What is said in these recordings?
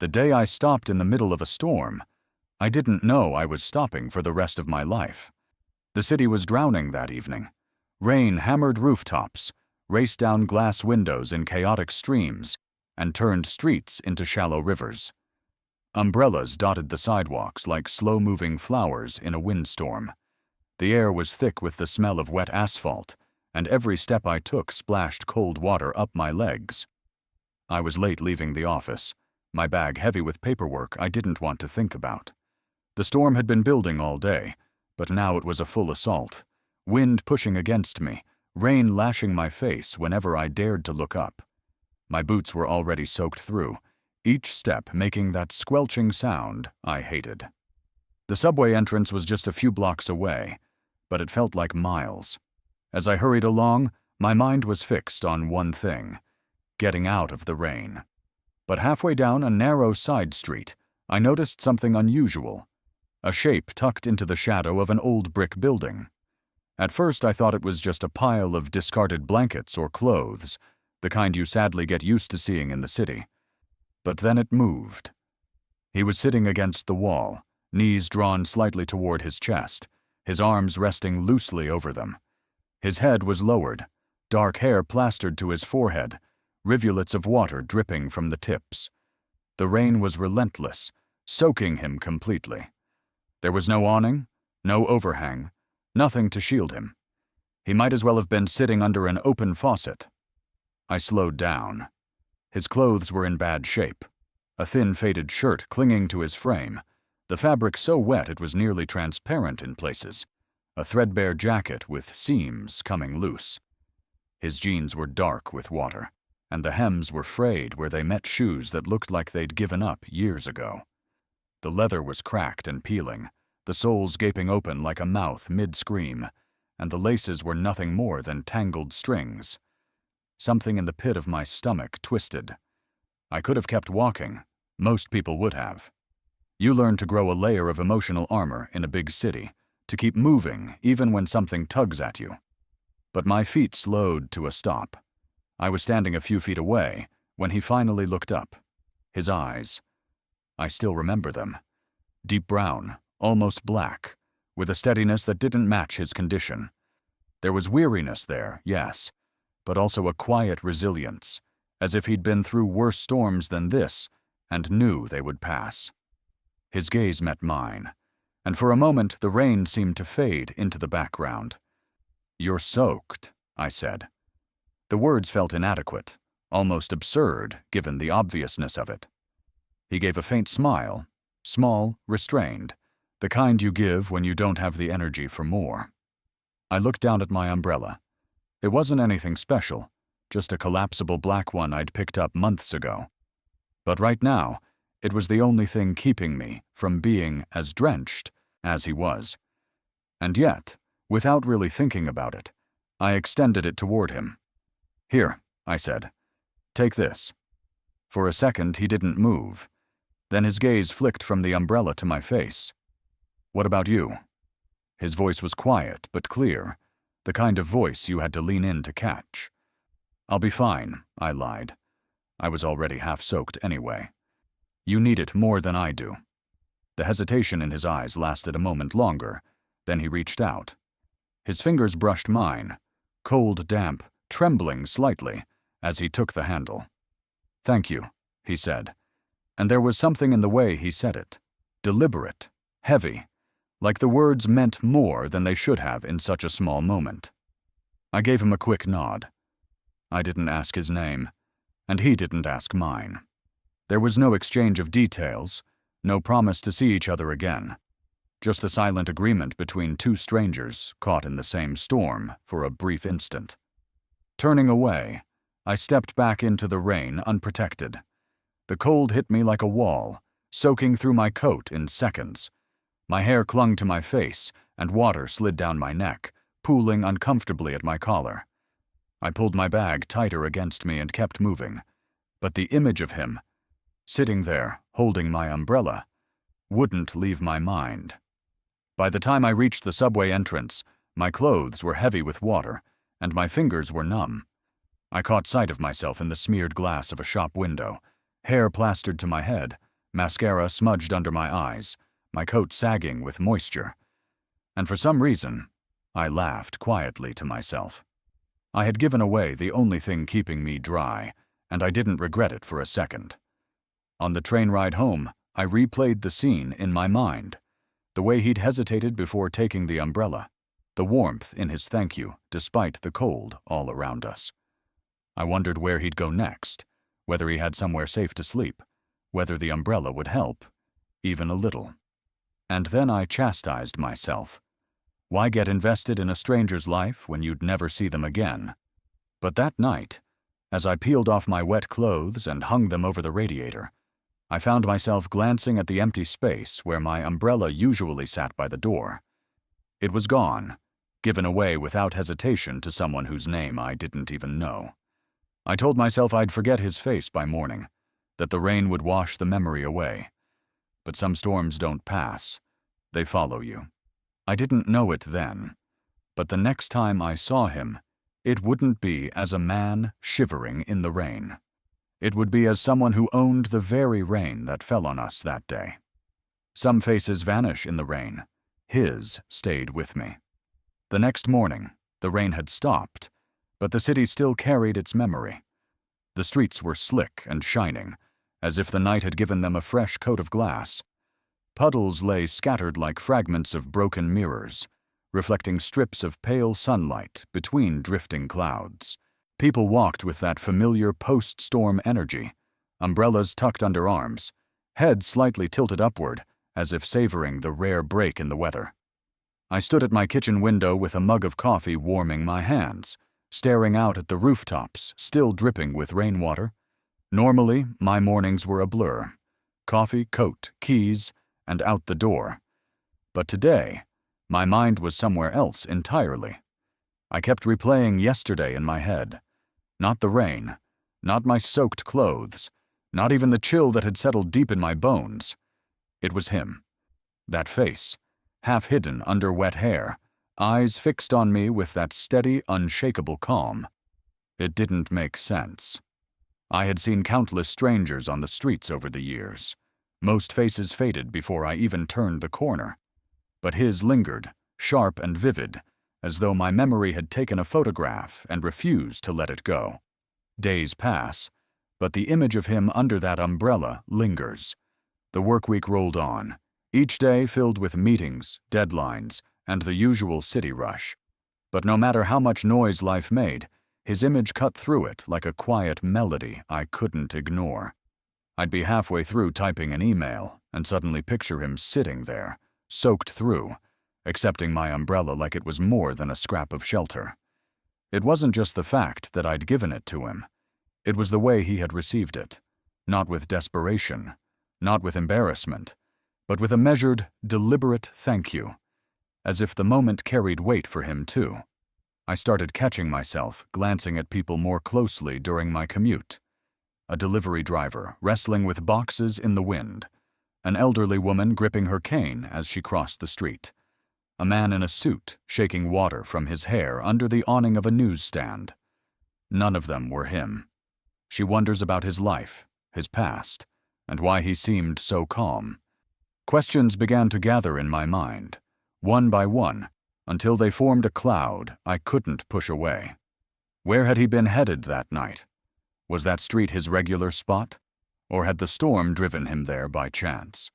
The day I stopped in the middle of a storm, I didn't know I was stopping for the rest of my life. The city was drowning that evening. Rain hammered rooftops, raced down glass windows in chaotic streams, and turned streets into shallow rivers. Umbrellas dotted the sidewalks like slow-moving flowers in a windstorm. The air was thick with the smell of wet asphalt, and every step I took splashed cold water up my legs. I was late leaving the office, my bag heavy with paperwork I didn't want to think about. The storm had been building all day, but now it was a full assault. Wind pushing against me, rain lashing my face whenever I dared to look up. My boots were already soaked through, each step making that squelching sound I hated. The subway entrance was just a few blocks away, but it felt like miles. As I hurried along, my mind was fixed on one thing: getting out of the rain. But halfway down a narrow side street, I noticed something unusual: a shape tucked into the shadow of an old brick building. At first I thought it was just a pile of discarded blankets or clothes, the kind you sadly get used to seeing in the city. But then it moved. He was sitting against the wall, knees drawn slightly toward his chest, his arms resting loosely over them. His head was lowered, dark hair plastered to his forehead, rivulets of water dripping from the tips. The rain was relentless, soaking him completely. There was no awning, no overhang, nothing to shield him. He might as well have been sitting under an open faucet. I slowed down. His clothes were in bad shape. A thin, faded shirt clinging to his frame, the fabric so wet it was nearly transparent in places. A threadbare jacket with seams coming loose. His jeans were dark with water, and the hems were frayed where they met shoes that looked like they'd given up years ago. The leather was cracked and peeling, the soles gaping open like a mouth mid-scream, and the laces were nothing more than tangled strings. Something in the pit of my stomach twisted. I could have kept walking. Most people would have. You learn to grow a layer of emotional armor in a big city, to keep moving even when something tugs at you. But my feet slowed to a stop. I was standing a few feet away when he finally looked up. His eyes. I still remember them. Deep brown, almost black, with a steadiness that didn't match his condition. There was weariness there, yes, but also a quiet resilience, as if he'd been through worse storms than this and knew they would pass. His gaze met mine, and for a moment the rain seemed to fade into the background. "You're soaked," I said. The words felt inadequate, almost absurd given the obviousness of it. He gave a faint smile, small, restrained, the kind you give when you don't have the energy for more. I looked down at my umbrella. It wasn't anything special, just a collapsible black one I'd picked up months ago. But right now, it was the only thing keeping me from being as drenched as he was. And yet, without really thinking about it, I extended it toward him. "Here," I said. "Take this." For a second, he didn't move. Then his gaze flicked from the umbrella to my face. "What about you?" His voice was quiet but clear, the kind of voice you had to lean in to catch. "I'll be fine," I lied. I was already half soaked anyway. "You need it more than I do." The hesitation in his eyes lasted a moment longer, then he reached out. His fingers brushed mine, cold, damp, trembling slightly, as he took the handle. "Thank you," he said, and there was something in the way he said it. Deliberate, heavy, like the words meant more than they should have in such a small moment. I gave him a quick nod. I didn't ask his name, and he didn't ask mine. There was no exchange of details, no promise to see each other again, just a silent agreement between two strangers caught in the same storm for a brief instant. Turning away, I stepped back into the rain unprotected. The cold hit me like a wall, soaking through my coat in seconds. My hair clung to my face, and water slid down my neck, pooling uncomfortably at my collar. I pulled my bag tighter against me and kept moving, but the image of him, sitting there, holding my umbrella, wouldn't leave my mind. By the time I reached the subway entrance, my clothes were heavy with water, and my fingers were numb. I caught sight of myself in the smeared glass of a shop window, hair plastered to my head, mascara smudged under my eyes, my coat sagging with moisture. And for some reason, I laughed quietly to myself. I had given away the only thing keeping me dry, and I didn't regret it for a second. On the train ride home, I replayed the scene in my mind. The way he'd hesitated before taking the umbrella. The warmth in his thank you, despite the cold all around us. I wondered where he'd go next, whether he had somewhere safe to sleep, whether the umbrella would help, even a little. And then I chastised myself. Why get invested in a stranger's life when you'd never see them again? But that night, as I peeled off my wet clothes and hung them over the radiator, I found myself glancing at the empty space where my umbrella usually sat by the door. It was gone, given away without hesitation to someone whose name I didn't even know. I told myself I'd forget his face by morning, that the rain would wash the memory away. But some storms don't pass. They follow you. I didn't know it then, but the next time I saw him, it wouldn't be as a man shivering in the rain. It would be as someone who owned the very rain that fell on us that day. Some faces vanish in the rain. His stayed with me. The next morning, the rain had stopped, but the city still carried its memory. The streets were slick and shining, as if the night had given them a fresh coat of glass. Puddles lay scattered like fragments of broken mirrors, reflecting strips of pale sunlight between drifting clouds. People walked with that familiar post-storm energy, umbrellas tucked under arms, heads slightly tilted upward, as if savoring the rare break in the weather. I stood at my kitchen window with a mug of coffee warming my hands, staring out at the rooftops, still dripping with rainwater. Normally, my mornings were a blur. Coffee, coat, keys, and out the door. But today, my mind was somewhere else entirely. I kept replaying yesterday in my head. Not the rain, not my soaked clothes, not even the chill that had settled deep in my bones. It was him. That face, half hidden under wet hair, eyes fixed on me with that steady, unshakable calm. It didn't make sense. I had seen countless strangers on the streets over the years. Most faces faded before I even turned the corner. But his lingered, sharp and vivid, as though my memory had taken a photograph and refused to let it go. Days pass, but the image of him under that umbrella lingers. The work week rolled on, each day filled with meetings, deadlines, and the usual city rush. But no matter how much noise life made, his image cut through it like a quiet melody I couldn't ignore. I'd be halfway through typing an email and suddenly picture him sitting there, soaked through, accepting my umbrella like it was more than a scrap of shelter. It wasn't just the fact that I'd given it to him. It was the way he had received it, not with desperation, not with embarrassment, but with a measured, deliberate thank you, as if the moment carried weight for him too. I started catching myself glancing at people more closely during my commute. A delivery driver wrestling with boxes in the wind, an elderly woman gripping her cane as she crossed the street, a man in a suit shaking water from his hair under the awning of a newsstand. None of them were him. She wonders about his life, his past, and why he seemed so calm. Questions began to gather in my mind, one by one, until they formed a cloud I couldn't push away. Where had he been headed that night? Was that street his regular spot? Or had the storm driven him there by chance?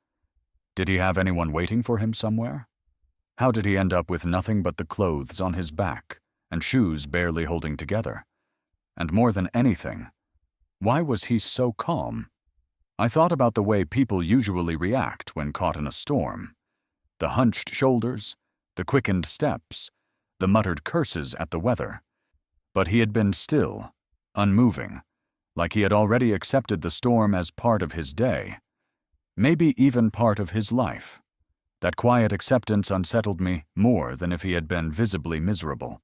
Did he have anyone waiting for him somewhere? How did he end up with nothing but the clothes on his back and shoes barely holding together? And more than anything, why was he so calm? I thought about the way people usually react when caught in a storm. The hunched shoulders, the quickened steps, the muttered curses at the weather. But he had been still, unmoving, like he had already accepted the storm as part of his day, maybe even part of his life. That quiet acceptance unsettled me more than if he had been visibly miserable.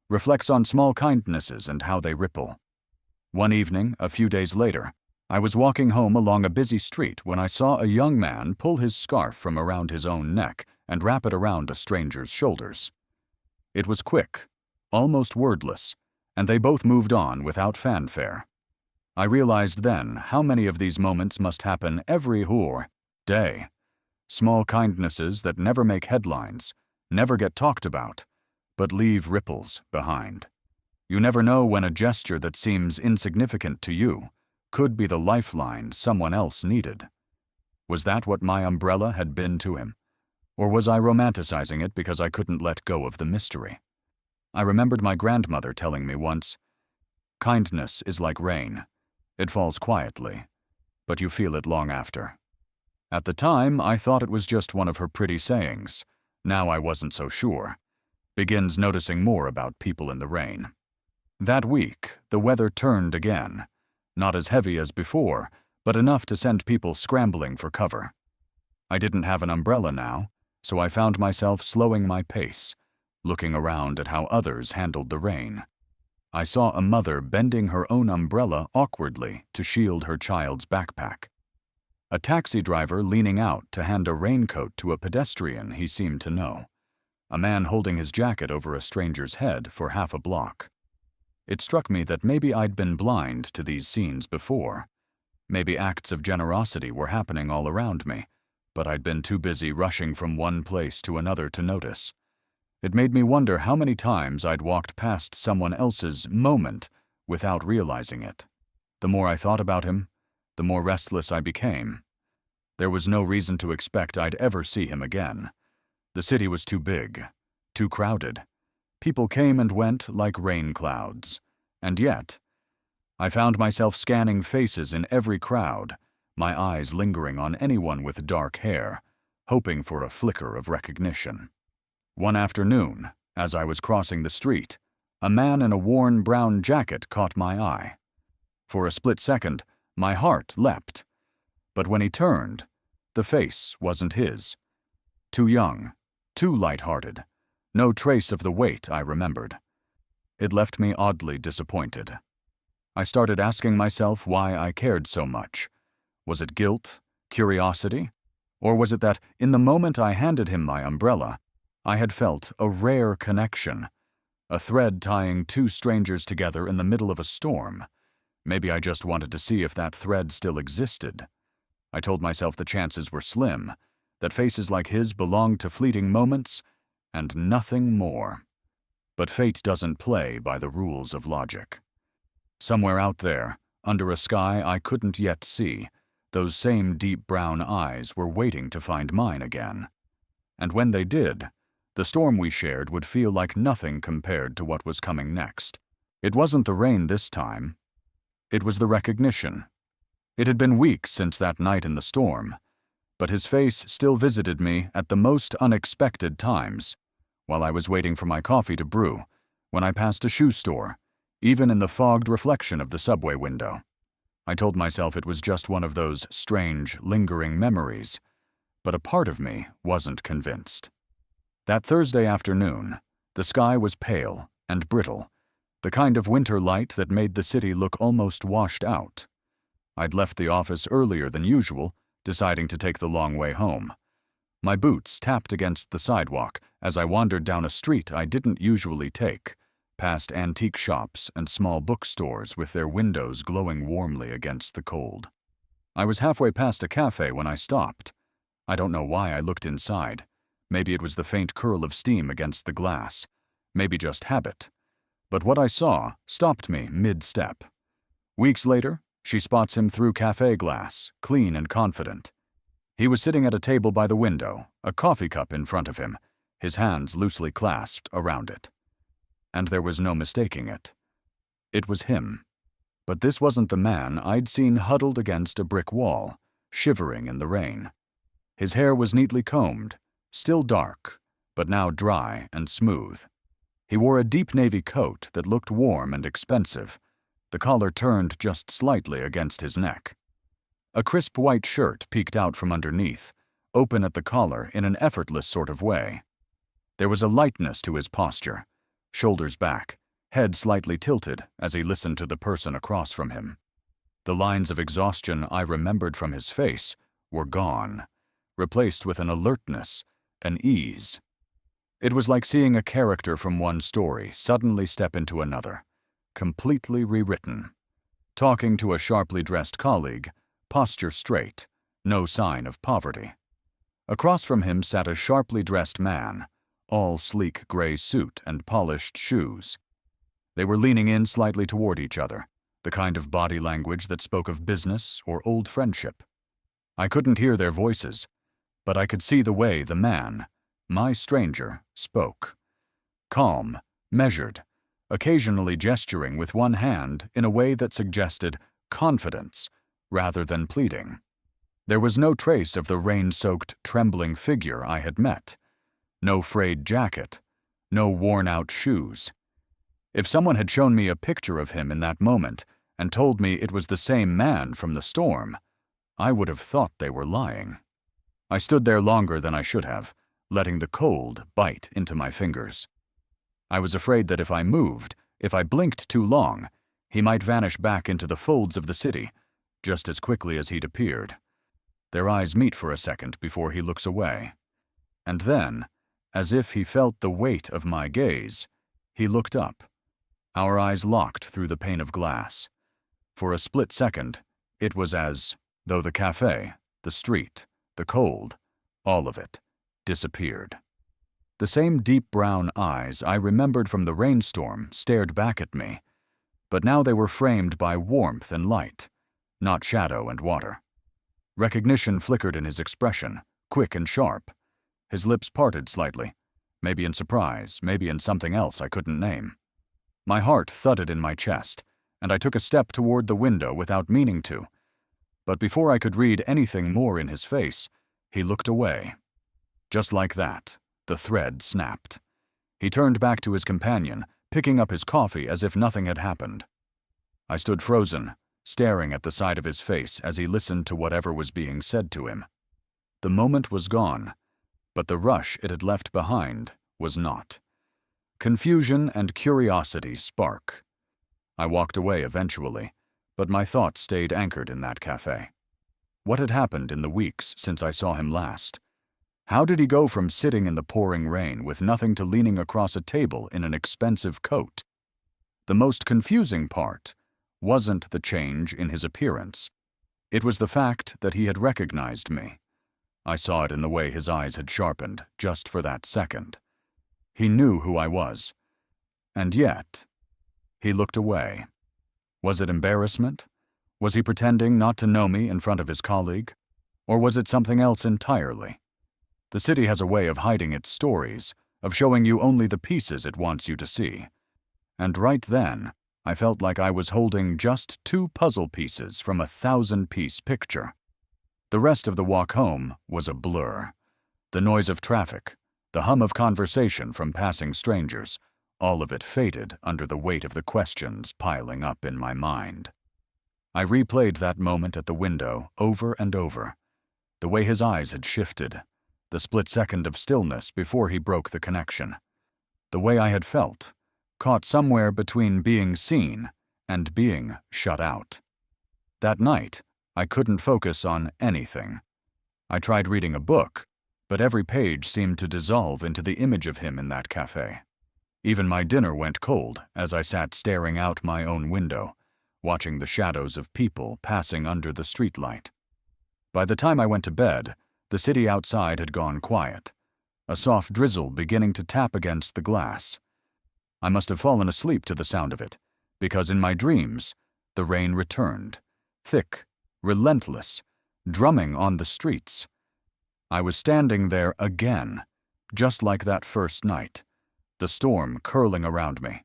Reflects on small kindnesses and how they ripple. One evening, a few days later, I was walking home along a busy street when I saw a young man pull his scarf from around his own neck and wrap it around a stranger's shoulders. It was quick, almost wordless, and they both moved on without fanfare. I realized then how many of these moments must happen every day. Small kindnesses that never make headlines, never get talked about, but leave ripples behind. You never know when a gesture that seems insignificant to you could be the lifeline someone else needed. Was that what my umbrella had been to him? Or was I romanticizing it because I couldn't let go of the mystery? I remembered my grandmother telling me once, "Kindness is like rain. It falls quietly, but you feel it long after." At the time, I thought it was just one of her pretty sayings. Now I wasn't so sure. Begins noticing more about people in the rain. That week, the weather turned again. Not as heavy as before, but enough to send people scrambling for cover. I didn't have an umbrella now, so I found myself slowing my pace, looking around at how others handled the rain. I saw a mother bending her own umbrella awkwardly to shield her child's backpack. A taxi driver leaning out to hand a raincoat to a pedestrian he seemed to know. A man holding his jacket over a stranger's head for half a block. It struck me that maybe I'd been blind to these scenes before. Maybe acts of generosity were happening all around me, but I'd been too busy rushing from one place to another to notice. It made me wonder how many times I'd walked past someone else's moment without realizing it. The more I thought about him, the more restless I became. There was no reason to expect I'd ever see him again. The city was too big, too crowded. People came and went like rain clouds. And yet, I found myself scanning faces in every crowd, my eyes lingering on anyone with dark hair, hoping for a flicker of recognition. One afternoon, as I was crossing the street, a man in a worn brown jacket caught my eye. For a split second, my heart leapt. But when he turned, the face wasn't his. Too young, too light-hearted, no trace of the weight I remembered. It left me oddly disappointed. I started asking myself why I cared so much. Was it guilt, curiosity, or was it that in the moment I handed him my umbrella, I had felt a rare connection, a thread tying two strangers together in the middle of a storm? Maybe I just wanted to see if that thread still existed. I told myself the chances were slim, that faces like his belonged to fleeting moments and nothing more. But fate doesn't play by the rules of logic. Somewhere out there, under a sky I couldn't yet see, those same deep brown eyes were waiting to find mine again. And when they did, the storm we shared would feel like nothing compared to what was coming next. It wasn't the rain this time. It was the recognition. It had been weeks since that night in the storm, but his face still visited me at the most unexpected times. While I was waiting for my coffee to brew, when I passed a shoe store, even in the fogged reflection of the subway window. I told myself it was just one of those strange, lingering memories, but a part of me wasn't convinced. That Thursday afternoon, the sky was pale and brittle, the kind of winter light that made the city look almost washed out. I'd left the office earlier than usual, deciding to take the long way home. My boots tapped against the sidewalk as I wandered down a street I didn't usually take, past antique shops and small bookstores with their windows glowing warmly against the cold. I was halfway past a café when I stopped. I don't know why I looked inside. Maybe it was the faint curl of steam against the glass. Maybe just habit. But what I saw stopped me mid-step. Weeks later, she spots him through café glass, clean and confident. He was sitting at a table by the window, a coffee cup in front of him, his hands loosely clasped around it. And there was no mistaking it. It was him. But this wasn't the man I'd seen huddled against a brick wall, shivering in the rain. His hair was neatly combed, still dark, but now dry and smooth. He wore a deep navy coat that looked warm and expensive, the collar turned just slightly against his neck. A crisp white shirt peeked out from underneath, open at the collar in an effortless sort of way. There was a lightness to his posture, shoulders back, head slightly tilted as he listened to the person across from him. The lines of exhaustion I remembered from his face were gone, replaced with an alertness, an ease. It was like seeing a character from one story suddenly step into another, completely rewritten. talking to a sharply dressed colleague, posture straight, no sign of poverty. Across from him sat a sharply dressed man, all sleek gray suit and polished shoes. They were leaning in slightly toward each other, the kind of body language that spoke of business or old friendship. I couldn't hear their voices, but I could see the way the man, my stranger, spoke. Calm, measured, occasionally gesturing with one hand in a way that suggested confidence rather than pleading. There was no trace of the rain-soaked, trembling figure I had met. No frayed jacket, no worn-out shoes. If someone had shown me a picture of him in that moment and told me it was the same man from the storm, I would have thought they were lying. I stood there longer than I should have, letting the cold bite into my fingers. I was afraid that if I moved, if I blinked too long, he might vanish back into the folds of the city, just as quickly as he'd appeared. Their eyes meet for a second before he looks away. And then, as if he felt the weight of my gaze, he looked up. Our eyes locked through the pane of glass. For a split second, it was as though the café, the street, the cold, all of it, disappeared. The same deep brown eyes I remembered from the rainstorm stared back at me, but now they were framed by warmth and light, not shadow and water. Recognition flickered in his expression, quick and sharp. His lips parted slightly, maybe in surprise, maybe in something else I couldn't name. My heart thudded in my chest, and I took a step toward the window without meaning to. But before I could read anything more in his face, he looked away. Just like that, the thread snapped. He turned back to his companion, picking up his coffee as if nothing had happened. I stood frozen, staring at the side of his face as he listened to whatever was being said to him. The moment was gone, but the rush it had left behind was not. Confusion and curiosity spark. I walked away eventually, but my thoughts stayed anchored in that café. What had happened in the weeks since I saw him last? How did he go from sitting in the pouring rain with nothing to leaning across a table in an expensive coat? The most confusing part wasn't the change in his appearance. It was the fact that he had recognized me. I saw it in the way his eyes had sharpened just for that second. He knew who I was. And yet, he looked away. Was it embarrassment? Was he pretending not to know me in front of his colleague? Or was it something else entirely? The city has a way of hiding its stories, of showing you only the pieces it wants you to see. And right then, I felt like I was holding just 2 puzzle pieces from a 1,000-piece picture. The rest of the walk home was a blur. The noise of traffic, the hum of conversation from passing strangers, all of it faded under the weight of the questions piling up in my mind. I replayed that moment at the window over and over. The way his eyes had shifted, the split second of stillness before he broke the connection. The way I had felt, caught somewhere between being seen and being shut out. That night, I couldn't focus on anything. I tried reading a book, but every page seemed to dissolve into the image of him in that café. Even my dinner went cold as I sat staring out my own window, watching the shadows of people passing under the streetlight. By the time I went to bed, the city outside had gone quiet, a soft drizzle beginning to tap against the glass. I must have fallen asleep to the sound of it, because in my dreams, the rain returned, thick, relentless, drumming on the streets. I was standing there again, just like that first night, the storm curling around me.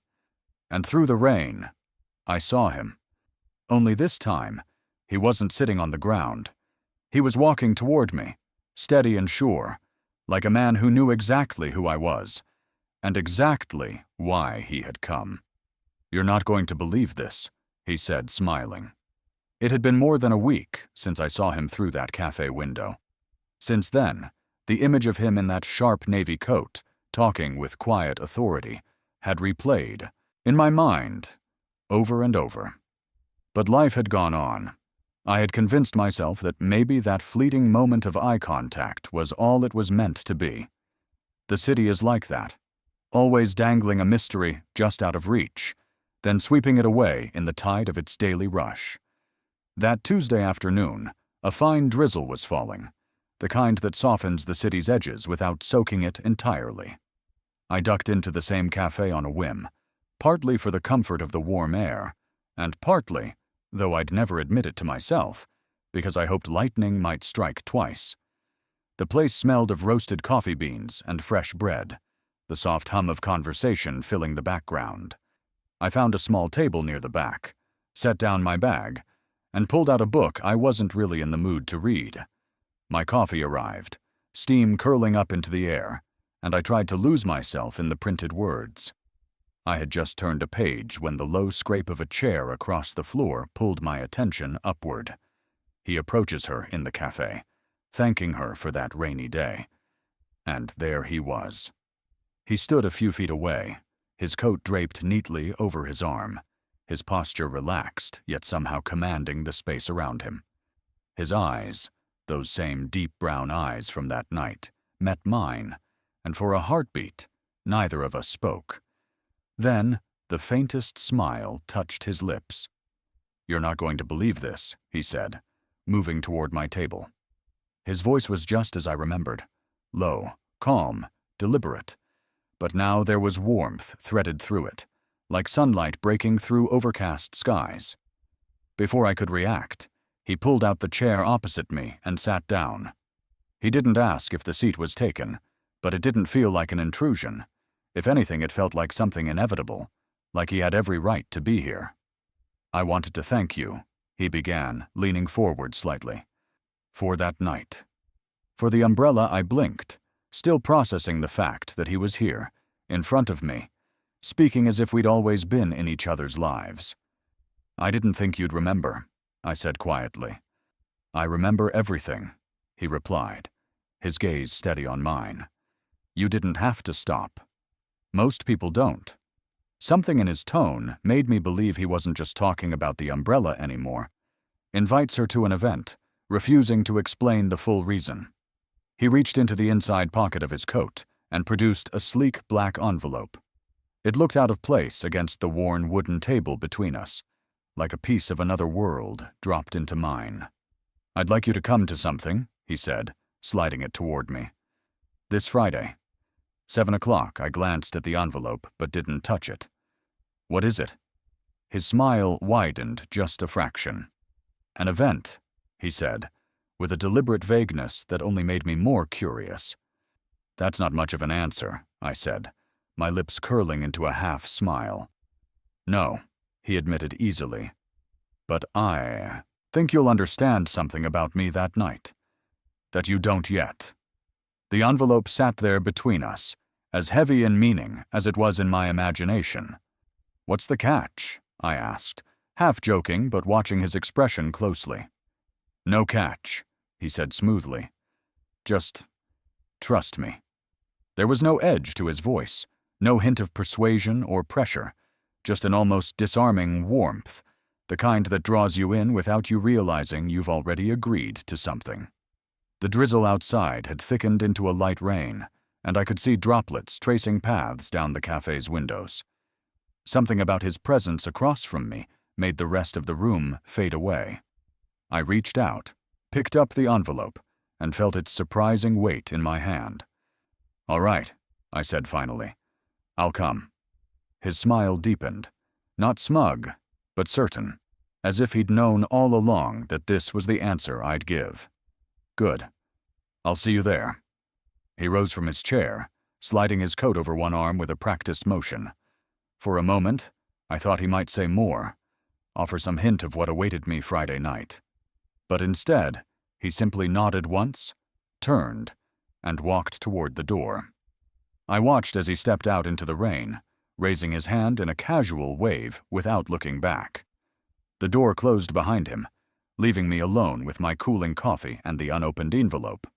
And through the rain, I saw him. Only this time, he wasn't sitting on the ground. He was walking toward me, steady and sure, like a man who knew exactly who I was, and exactly why he had come. "You're not going to believe this," he said, smiling. It had been more than a week since I saw him through that cafe window. Since then, the image of him in that sharp navy coat, talking with quiet authority, had replayed, in my mind, over and over. But life had gone on. I had convinced myself that maybe that fleeting moment of eye contact was all it was meant to be. The city is like that, always dangling a mystery just out of reach, then sweeping it away in the tide of its daily rush. That Tuesday afternoon, a fine drizzle was falling, the kind that softens the city's edges without soaking it entirely. I ducked into the same café on a whim, partly for the comfort of the warm air, and partly, though I'd never admit it to myself, because I hoped lightning might strike twice. The place smelled of roasted coffee beans and fresh bread, the soft hum of conversation filling the background. I found a small table near the back, set down my bag, and pulled out a book I wasn't really in the mood to read. My coffee arrived, steam curling up into the air, and I tried to lose myself in the printed words. I had just turned a page when the low scrape of a chair across the floor pulled my attention upward. He approaches her in the café, thanking her for that rainy day. And there he was. He stood a few feet away, his coat draped neatly over his arm, his posture relaxed, yet somehow commanding the space around him. His eyes, those same deep brown eyes from that night, met mine, and for a heartbeat, neither of us spoke. Then, the faintest smile touched his lips. "You're not going to believe this," he said, moving toward my table. His voice was just as I remembered, low, calm, deliberate, but now there was warmth threaded through it, like sunlight breaking through overcast skies. Before I could react, he pulled out the chair opposite me and sat down. He didn't ask if the seat was taken, but it didn't feel like an intrusion. If anything, it felt like something inevitable, like he had every right to be here. "I wanted to thank you," he began, leaning forward slightly, "for that night. For the umbrella." I blinked, still processing the fact that he was here, in front of me, speaking as if we'd always been in each other's lives. "I didn't think you'd remember," I said quietly. "I remember everything," he replied, his gaze steady on mine. "You didn't have to stop. Most people don't." Something in his tone made me believe he wasn't just talking about the umbrella anymore. Invites her to an event, refusing to explain the full reason. He reached into the inside pocket of his coat and produced a sleek black envelope. It looked out of place against the worn wooden table between us, like a piece of another world dropped into mine. "I'd like you to come to something," he said, sliding it toward me. "This Friday. 7 o'clock. I glanced at the envelope, but didn't touch it. "What is it?" His smile widened just a fraction. "An event," he said, with a deliberate vagueness that only made me more curious. "That's not much of an answer," I said, my lips curling into a half smile. "No," he admitted easily. "But I think you'll understand something about me that night. That you don't yet." The envelope sat there between us, as heavy in meaning as it was in my imagination. "What's the catch?" I asked, half joking but watching his expression closely. "No catch," he said smoothly. "Just trust me." There was no edge to his voice, no hint of persuasion or pressure, just an almost disarming warmth, the kind that draws you in without you realizing you've already agreed to something. The drizzle outside had thickened into a light rain, and I could see droplets tracing paths down the cafe's windows. Something about his presence across from me made the rest of the room fade away. I reached out, picked up the envelope, and felt its surprising weight in my hand. "All right," I said finally. "I'll come." His smile deepened, not smug, but certain, as if he'd known all along that this was the answer I'd give. "Good. I'll see you there." He rose from his chair, sliding his coat over one arm with a practiced motion. For a moment, I thought he might say more, offer some hint of what awaited me Friday night. But instead, he simply nodded once, turned, and walked toward the door. I watched as he stepped out into the rain, raising his hand in a casual wave without looking back. The door closed behind him, leaving me alone with my cooling coffee and the unopened envelope.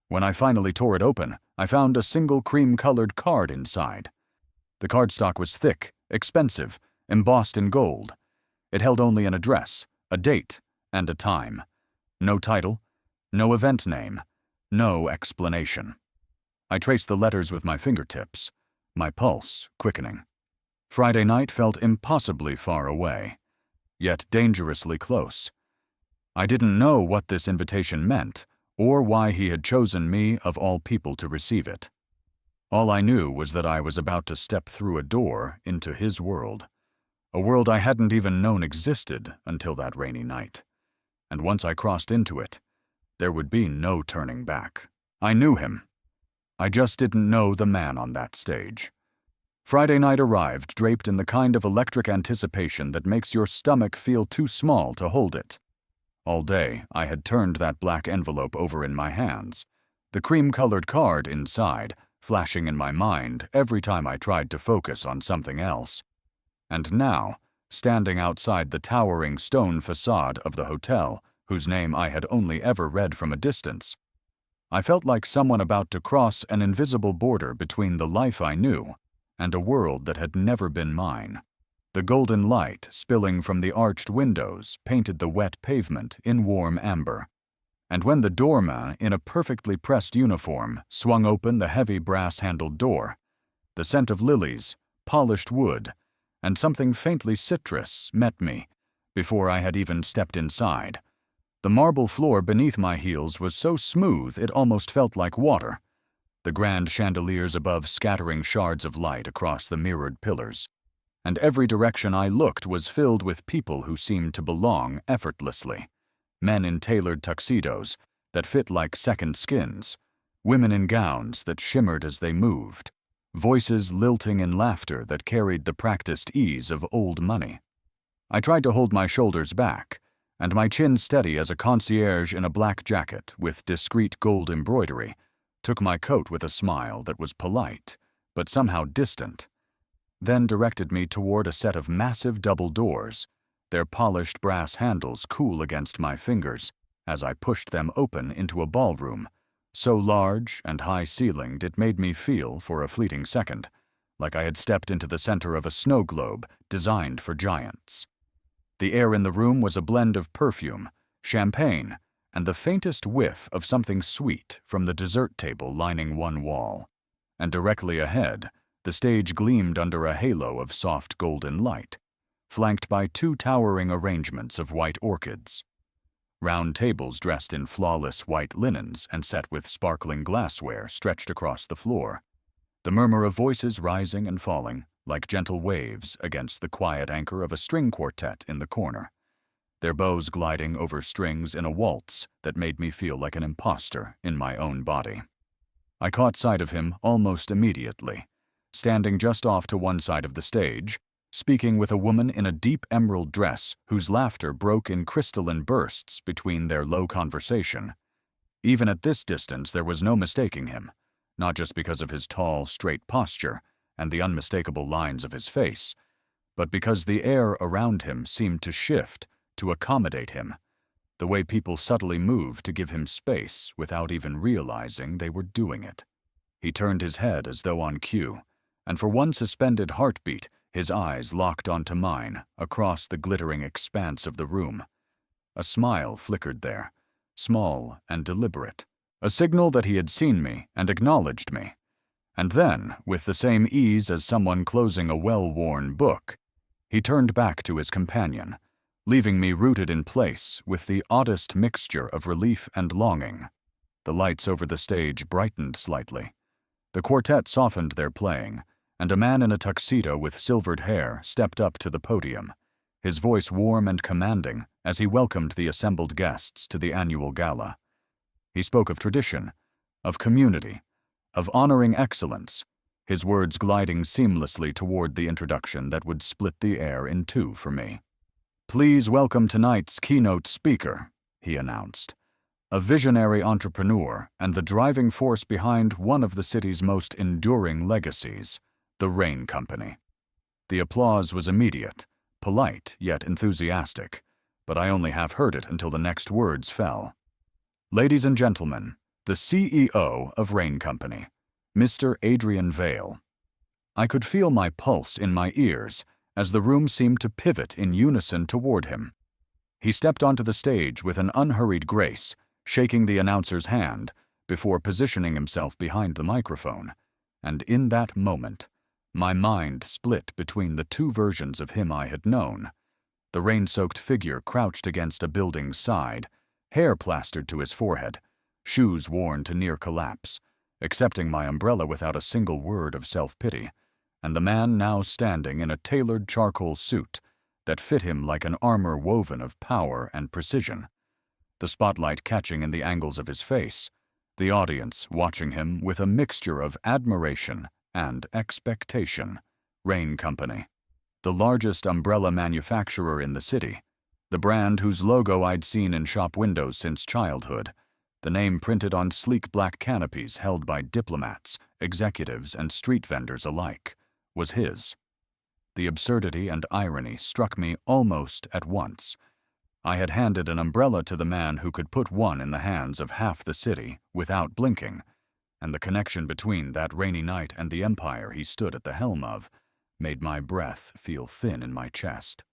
When I finally tore it open, I found a single cream-colored card inside. The cardstock was thick, expensive, embossed in gold. It held only an address, a date, and a time. No title, no event name, no explanation. I traced the letters with my fingertips, my pulse quickening. Friday night felt impossibly far away, yet dangerously close. I didn't know what this invitation meant, or why he had chosen me of all people to receive it. All I knew was that I was about to step through a door into his world, a world I hadn't even known existed until that rainy night. And once I crossed into it, there would be no turning back. I knew him. I just didn't know the man on that stage. Friday night arrived draped in the kind of electric anticipation that makes your stomach feel too small to hold it. All day, I had turned that black envelope over in my hands, the cream-colored card inside flashing in my mind every time I tried to focus on something else. And now, standing outside the towering stone facade of the hotel, whose name I had only ever read from a distance, I felt like someone about to cross an invisible border between the life I knew and a world that had never been mine. The golden light spilling from the arched windows painted the wet pavement in warm amber. And when the doorman in a perfectly pressed uniform swung open the heavy brass-handled door, the scent of lilies, polished wood, and something faintly citrus met me before I had even stepped inside. The marble floor beneath my heels was so smooth it almost felt like water, the grand chandeliers above scattering shards of light across the mirrored pillars. And every direction I looked was filled with people who seemed to belong effortlessly. Men in tailored tuxedos that fit like second skins, women in gowns that shimmered as they moved, voices lilting in laughter that carried the practiced ease of old money. I tried to hold my shoulders back, and my chin steady as a concierge in a black jacket with discreet gold embroidery took my coat with a smile that was polite, but somehow distant, then directed me toward a set of massive double doors, their polished brass handles cool against my fingers as I pushed them open into a ballroom, so large and high-ceilinged it made me feel, for a fleeting second, like I had stepped into the center of a snow globe designed for giants. The air in the room was a blend of perfume, champagne, and the faintest whiff of something sweet from the dessert table lining one wall. And directly ahead, the stage gleamed under a halo of soft golden light, flanked by two towering arrangements of white orchids. Round tables dressed in flawless white linens and set with sparkling glassware stretched across the floor, the murmur of voices rising and falling like gentle waves against the quiet anchor of a string quartet in the corner, their bows gliding over strings in a waltz that made me feel like an imposter in my own body. I caught sight of him almost immediately, standing just off to one side of the stage, speaking with a woman in a deep emerald dress whose laughter broke in crystalline bursts between their low conversation. Even at this distance there was no mistaking him, not just because of his tall, straight posture and the unmistakable lines of his face, but because the air around him seemed to shift to accommodate him, the way people subtly moved to give him space without even realizing they were doing it. He turned his head as though on cue, and for one suspended heartbeat, his eyes locked onto mine across the glittering expanse of the room. A smile flickered there, small and deliberate, a signal that he had seen me and acknowledged me. And then, with the same ease as someone closing a well-worn book, he turned back to his companion, leaving me rooted in place with the oddest mixture of relief and longing. The lights over the stage brightened slightly. The quartet softened their playing, and a man in a tuxedo with silvered hair stepped up to the podium, his voice warm and commanding as he welcomed the assembled guests to the annual gala. He spoke of tradition, of community, of honoring excellence, his words gliding seamlessly toward the introduction that would split the air in two for me. "Please welcome tonight's keynote speaker," he announced, "a visionary entrepreneur and the driving force behind one of the city's most enduring legacies, the Rain Company." The applause was immediate, polite yet enthusiastic, but I only half heard it until the next words fell. "Ladies and gentlemen, the CEO of Rain Company, Mr. Adrian Vale." I could feel my pulse in my ears as the room seemed to pivot in unison toward him. He stepped onto the stage with an unhurried grace, shaking the announcer's hand before positioning himself behind the microphone, and in that moment, My mind split between the two versions of him I had known. The rain-soaked figure crouched against a building's side, hair plastered to his forehead, shoes worn to near collapse, accepting my umbrella without a single word of self-pity, and the man now standing in a tailored charcoal suit that fit him like an armor woven of power and precision, the spotlight catching in the angles of his face, the audience watching him with a mixture of admiration and expectation. Rain Company, the largest umbrella manufacturer in the city, the brand whose logo I'd seen in shop windows since childhood, the name printed on sleek black canopies held by diplomats, executives, and street vendors alike, was his. The absurdity and irony struck me almost at once. I had handed an umbrella to the man who could put one in the hands of half the city without blinking, and the connection between that rainy night and the empire he stood at the helm of made my breath feel thin in my chest.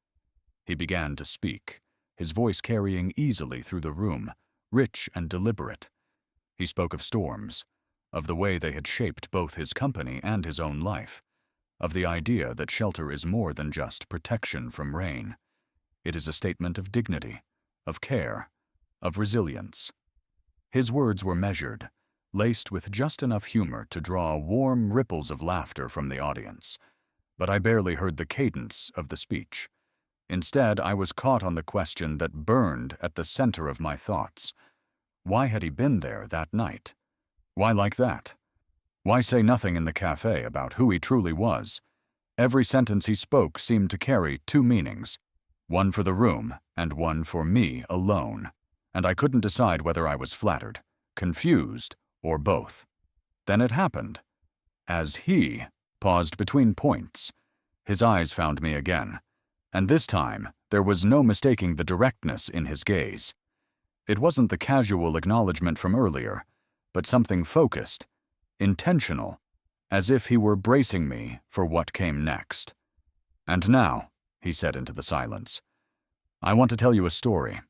He began to speak, his voice carrying easily through the room, rich and deliberate. He spoke of storms, of the way they had shaped both his company and his own life, of the idea that shelter is more than just protection from rain. It is a statement of dignity, of care, of resilience. His words were measured, laced with just enough humor to draw warm ripples of laughter from the audience, but I barely heard the cadence of the speech. Instead, I was caught on the question that burned at the center of my thoughts. Why had he been there that night? Why like that? Why say nothing in the café about who he truly was? Every sentence he spoke seemed to carry two meanings, one for the room and one for me alone, and I couldn't decide whether I was flattered, confused, or both. Then it happened. As he paused between points, his eyes found me again, and this time there was no mistaking the directness in his gaze. It wasn't the casual acknowledgement from earlier, but something focused, intentional, as if he were bracing me for what came next. "And now," he said into the silence, "I want to tell you a story."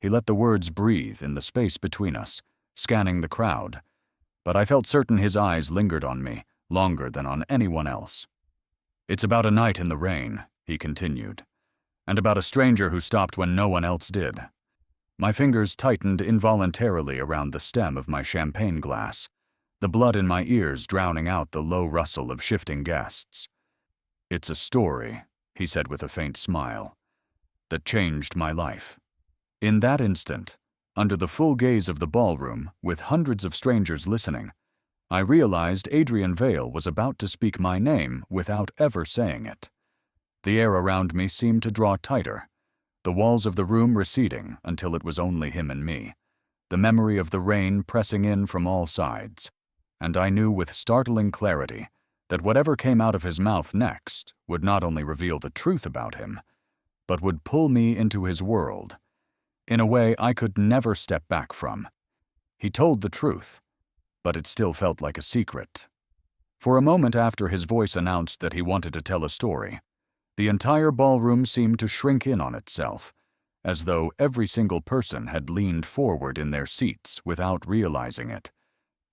He let the words breathe in the space between us, scanning the crowd, but I felt certain his eyes lingered on me longer than on anyone else. "It's about a night in the rain," he continued, "and about a stranger who stopped when no one else did." My fingers tightened involuntarily around the stem of my champagne glass, the blood in my ears drowning out the low rustle of shifting guests. "It's a story," he said with a faint smile, "that changed my life." In that instant, under the full gaze of the ballroom, with hundreds of strangers listening, I realized Adrian Vale was about to speak my name without ever saying it. The air around me seemed to draw tighter, the walls of the room receding until it was only him and me, the memory of the rain pressing in from all sides, and I knew with startling clarity that whatever came out of his mouth next would not only reveal the truth about him, but would pull me into his world, in a way I could never step back from. He told the truth, but it still felt like a secret. For a moment after his voice announced that he wanted to tell a story, the entire ballroom seemed to shrink in on itself, as though every single person had leaned forward in their seats without realizing it,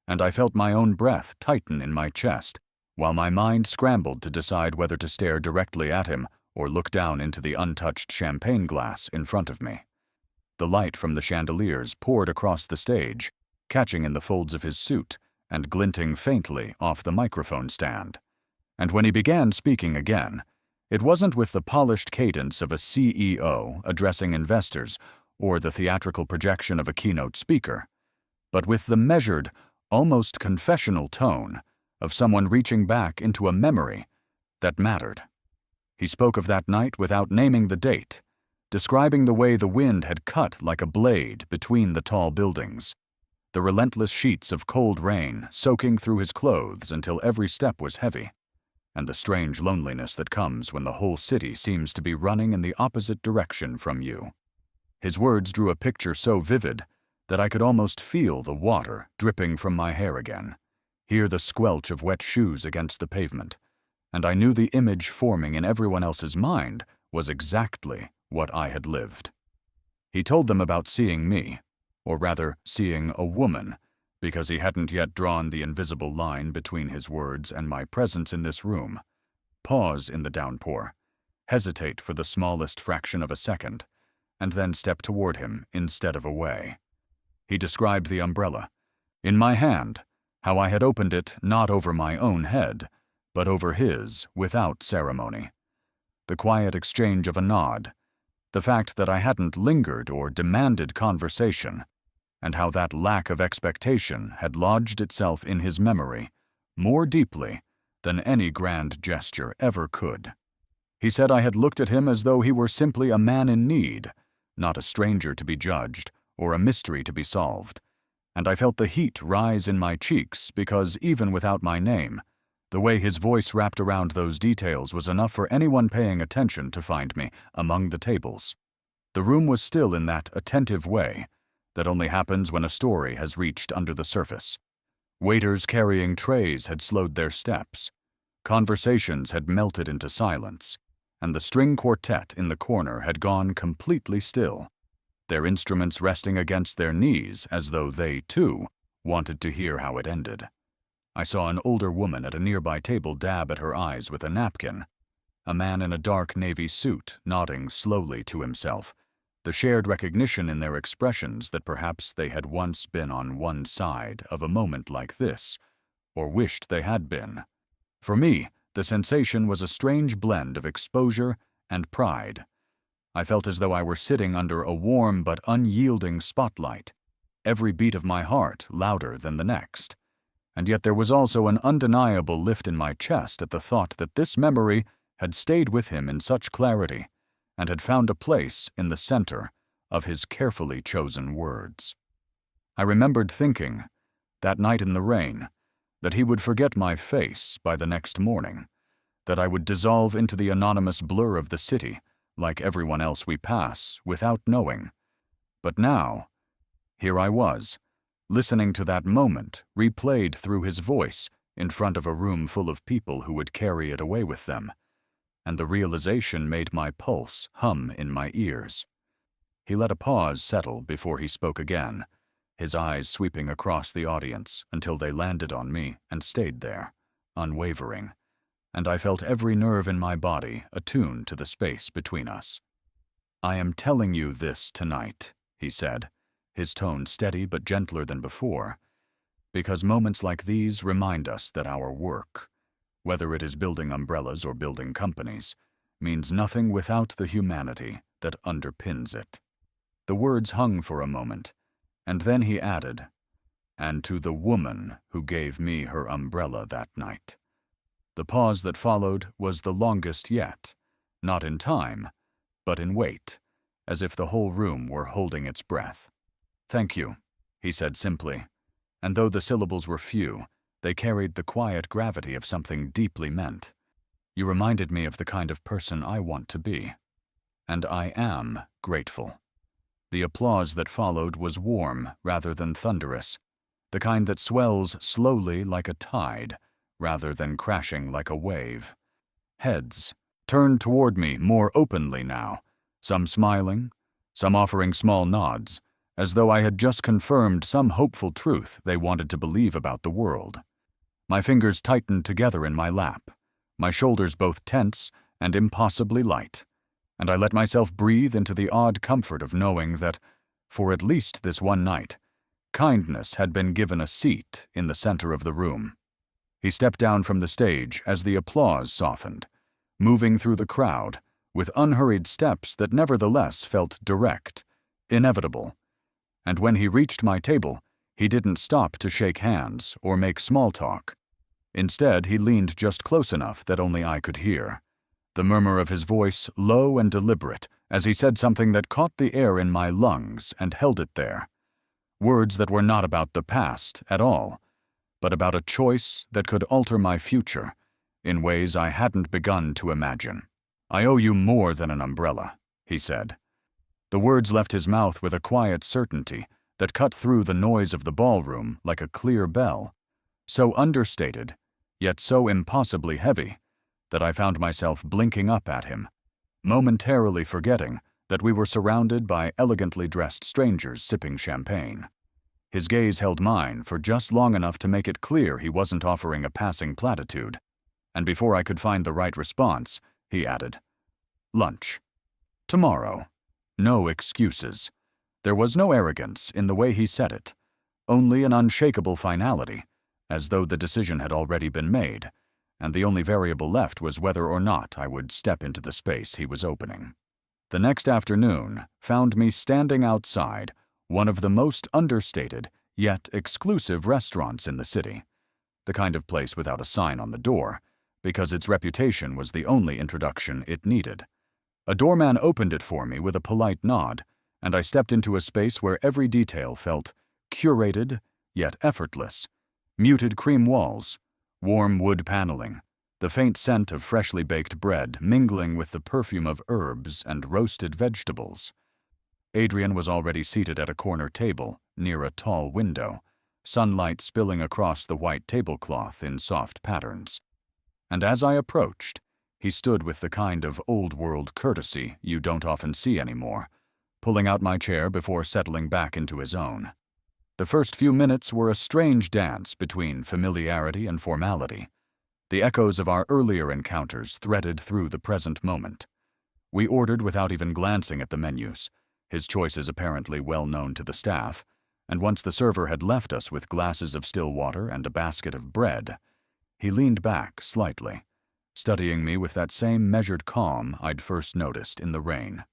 and I felt my own breath tighten in my chest while my mind scrambled to decide whether to stare directly at him or look down into the untouched champagne glass in front of me. The light from the chandeliers poured across the stage, catching in the folds of his suit and glinting faintly off the microphone stand. And when he began speaking again, it wasn't with the polished cadence of a CEO addressing investors or the theatrical projection of a keynote speaker, but with the measured, almost confessional tone of someone reaching back into a memory that mattered. He spoke of that night without naming the date, describing the way the wind had cut like a blade between the tall buildings, the relentless sheets of cold rain soaking through his clothes until every step was heavy, and the strange loneliness that comes when the whole city seems to be running in the opposite direction from you. His words drew a picture so vivid that I could almost feel the water dripping from my hair again, hear the squelch of wet shoes against the pavement, and I knew the image forming in everyone else's mind was exactly what I had lived. He told them about seeing me, or rather seeing a woman, because he hadn't yet drawn the invisible line between his words and my presence in this room. Pause in the downpour, hesitate for the smallest fraction of a second, and then step toward him instead of away. He described the umbrella, in my hand, how I had opened it not over my own head, but over his without ceremony. The quiet exchange of a nod, the fact that I hadn't lingered or demanded conversation, and how that lack of expectation had lodged itself in his memory more deeply than any grand gesture ever could. He said I had looked at him as though he were simply a man in need, not a stranger to be judged or a mystery to be solved, and I felt the heat rise in my cheeks because even without my name, the way his voice wrapped around those details was enough for anyone paying attention to find me among the tables. The room was still in that attentive way that only happens when a story has reached under the surface. Waiters carrying trays had slowed their steps. Conversations had melted into silence, and the string quartet in the corner had gone completely still, their instruments resting against their knees as though they, too, wanted to hear how it ended. I saw an older woman at a nearby table dab at her eyes with a napkin, a man in a dark navy suit nodding slowly to himself, the shared recognition in their expressions that perhaps they had once been on one side of a moment like this, or wished they had been. For me, the sensation was a strange blend of exposure and pride. I felt as though I were sitting under a warm but unyielding spotlight, every beat of my heart louder than the next. And yet there was also an undeniable lift in my chest at the thought that this memory had stayed with him in such clarity and had found a place in the center of his carefully chosen words. I remembered thinking, that night in the rain, that he would forget my face by the next morning, that I would dissolve into the anonymous blur of the city like everyone else we pass without knowing. But now, here I was, listening to that moment replayed through his voice in front of a room full of people who would carry it away with them, and the realization made my pulse hum in my ears. He let a pause settle before he spoke again, his eyes sweeping across the audience until they landed on me and stayed there, unwavering, and I felt every nerve in my body attuned to the space between us. "I am telling you this tonight," he said, his tone steady but gentler than before, "because moments like these remind us that our work, whether it is building umbrellas or building companies, means nothing without the humanity that underpins it." The words hung for a moment, and then he added, "And to the woman who gave me her umbrella that night." The pause that followed was the longest yet, not in time, but in weight, as if the whole room were holding its breath. "Thank you," he said simply, and though the syllables were few, they carried the quiet gravity of something deeply meant. "You reminded me of the kind of person I want to be. And I am grateful." The applause that followed was warm rather than thunderous, the kind that swells slowly like a tide rather than crashing like a wave. Heads turned toward me more openly now, some smiling, some offering small nods, as though I had just confirmed some hopeful truth they wanted to believe about the world. My fingers tightened together in my lap, my shoulders both tense and impossibly light, and I let myself breathe into the odd comfort of knowing that, for at least this one night, kindness had been given a seat in the center of the room. He stepped down from the stage as the applause softened, moving through the crowd with unhurried steps that nevertheless felt direct, inevitable. And when he reached my table, he didn't stop to shake hands or make small talk. Instead, he leaned just close enough that only I could hear, the murmur of his voice low and deliberate as he said something that caught the air in my lungs and held it there. Words that were not about the past at all, but about a choice that could alter my future in ways I hadn't begun to imagine. "I owe you more than an umbrella," he said. The words left his mouth with a quiet certainty that cut through the noise of the ballroom like a clear bell, so understated, yet so impossibly heavy, that I found myself blinking up at him, momentarily forgetting that we were surrounded by elegantly dressed strangers sipping champagne. His gaze held mine for just long enough to make it clear he wasn't offering a passing platitude, and before I could find the right response, he added, "Lunch. Tomorrow. No excuses." There was no arrogance in the way he said it, only an unshakable finality, as though the decision had already been made, and the only variable left was whether or not I would step into the space he was opening. The next afternoon found me standing outside one of the most understated yet exclusive restaurants in the city, the kind of place without a sign on the door, because its reputation was the only introduction it needed. A doorman opened it for me with a polite nod, and I stepped into a space where every detail felt curated yet effortless. Muted cream walls, warm wood paneling, the faint scent of freshly baked bread mingling with the perfume of herbs and roasted vegetables. Adrian was already seated at a corner table near a tall window, sunlight spilling across the white tablecloth in soft patterns. And as I approached, he stood with the kind of old-world courtesy you don't often see anymore, pulling out my chair before settling back into his own. The first few minutes were a strange dance between familiarity and formality. The echoes of our earlier encounters threaded through the present moment. We ordered without even glancing at the menus, his choices apparently well known to the staff, and once the server had left us with glasses of still water and a basket of bread, he leaned back slightly, studying me with that same measured calm I'd first noticed in the rain.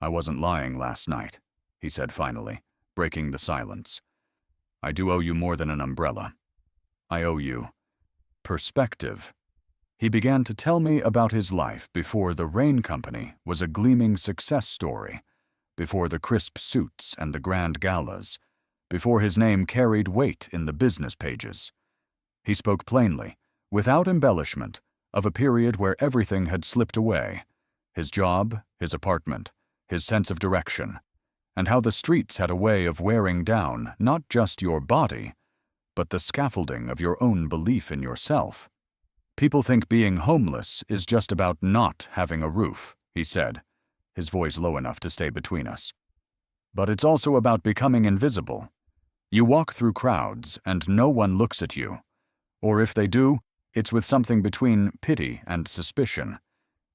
"I wasn't lying last night," he said finally, breaking the silence. "I do owe you more than an umbrella. I owe you perspective." He began to tell me about his life before the Rain Company was a gleaming success story, before the crisp suits and the grand galas, before his name carried weight in the business pages. He spoke plainly, without embellishment, of a period where everything had slipped away: his job, his apartment, his sense of direction, and how the streets had a way of wearing down not just your body, but the scaffolding of your own belief in yourself. "People think being homeless is just about not having a roof," he said, his voice low enough to stay between us. "But it's also about becoming invisible. You walk through crowds and no one looks at you. Or if they do, it's with something between pity and suspicion.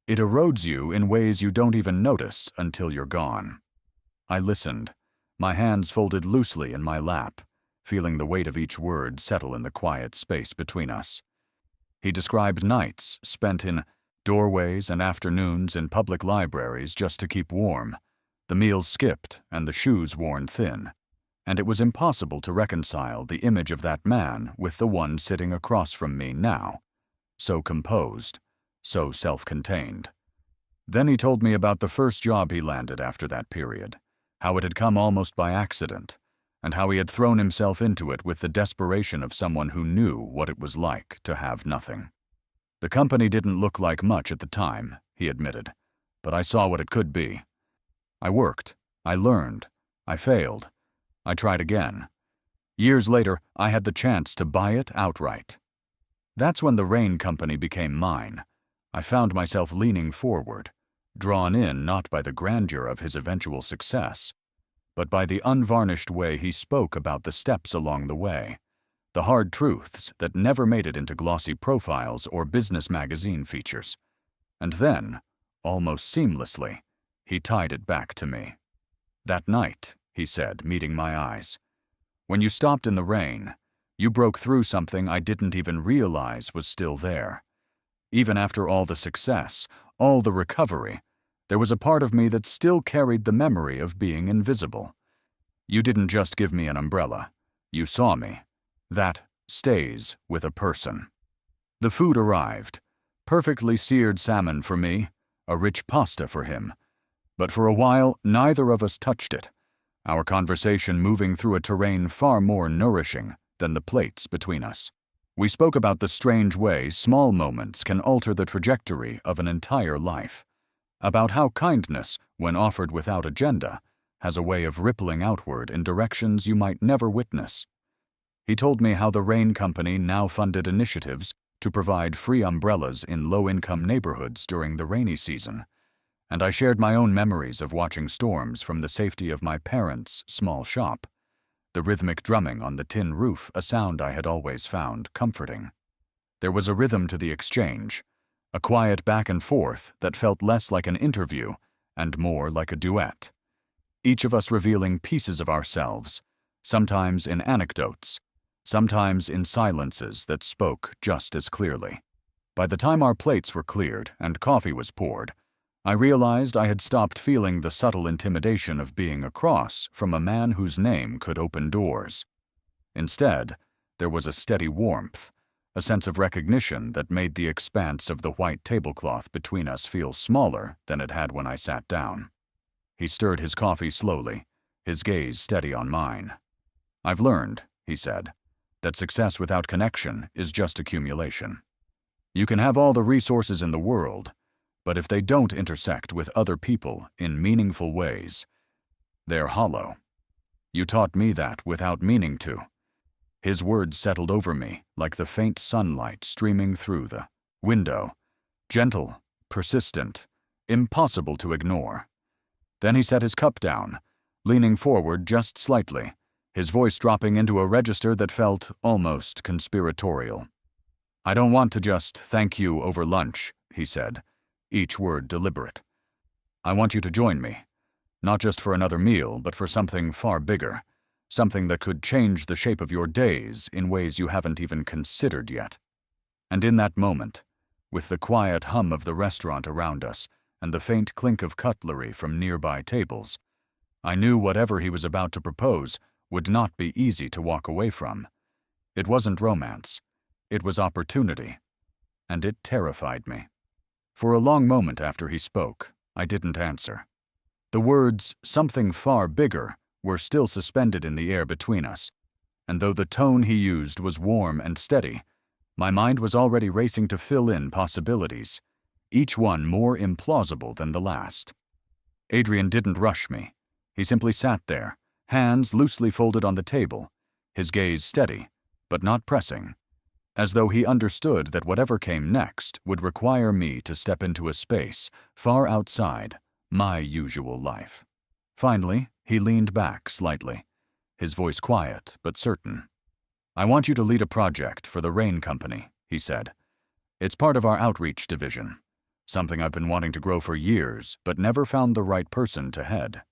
It erodes you in ways you don't even notice until you're gone." I listened, my hands folded loosely in my lap, feeling the weight of each word settle in the quiet space between us. He described nights spent in doorways and afternoons in public libraries just to keep warm, the meals skipped and the shoes worn thin, and it was impossible to reconcile the image of that man with the one sitting across from me now, so composed, so self-contained. Then he told me about the first job he landed after that period, how it had come almost by accident, and how he had thrown himself into it with the desperation of someone who knew what it was like to have nothing. "The company didn't look like much at the time," he admitted, "but I saw what it could be. I worked, I learned, I failed, I tried again. Years later, I had the chance to buy it outright. That's when the Rain Company became mine. I found myself leaning forward, drawn in not by the grandeur of his eventual success, but by the unvarnished way he spoke about the steps along the way, the hard truths that never made it into glossy profiles or business magazine features. And then, almost seamlessly, he tied it back to me. "That night," he said, meeting my eyes, "when you stopped in the rain, you broke through something I didn't even realize was still there. Even after all the success, all the recovery, there was a part of me that still carried the memory of being invisible. You didn't just give me an umbrella. You saw me. That stays with a person." The food arrived. Perfectly seared salmon for me, a rich pasta for him. But for a while, neither of us touched it, our conversation moving through a terrain far more nourishing than the plates between us. We spoke about the strange way small moments can alter the trajectory of an entire life, about how kindness, when offered without agenda, has a way of rippling outward in directions you might never witness. He told me how the Rain Company now funded initiatives to provide free umbrellas in low-income neighborhoods during the rainy season, and I shared my own memories of watching storms from the safety of my parents' small shop. the rhythmic drumming on the tin roof a sound I had always found comforting. There was a rhythm to the exchange, a quiet back and forth that felt less like an interview and more like a duet. Each of us revealing pieces of ourselves, sometimes in anecdotes, sometimes in silences that spoke just as clearly. By the time our plates were cleared and coffee was poured, I realized I had stopped feeling the subtle intimidation of being across from a man whose name could open doors. Instead, there was a steady warmth, a sense of recognition that made the expanse of the white tablecloth between us feel smaller than it had when I sat down. He stirred his coffee slowly, his gaze steady on mine. "I've learned," he said, "that success without connection is just accumulation. You can have all the resources in the world, but if they don't intersect with other people in meaningful ways, they're hollow. You taught me that without meaning to." His words settled over me like the faint sunlight streaming through the window, gentle, persistent, impossible to ignore. Then he set his cup down, leaning forward just slightly, his voice dropping into a register that felt almost conspiratorial. "I don't want to just thank you over lunch," he said, each word deliberate. "I want you to join me, not just for another meal, but for something far bigger, something that could change the shape of your days in ways you haven't even considered yet." And in that moment, with the quiet hum of the restaurant around us and the faint clink of cutlery from nearby tables, I knew whatever he was about to propose would not be easy to walk away from. It wasn't romance. It was opportunity. And it terrified me. For a long moment after he spoke, I didn't answer. The words, "something far bigger," were still suspended in the air between us, and though the tone he used was warm and steady, my mind was already racing to fill in possibilities, each one more implausible than the last. Adrian didn't rush me. He simply sat there, hands loosely folded on the table, his gaze steady, but not pressing, as though he understood that whatever came next would require me to step into a space far outside my usual life. Finally, he leaned back slightly, his voice quiet but certain. "I want you to lead a project for the Rain Company," he said. "It's part of our outreach division, something I've been wanting to grow for years but never found the right person to head."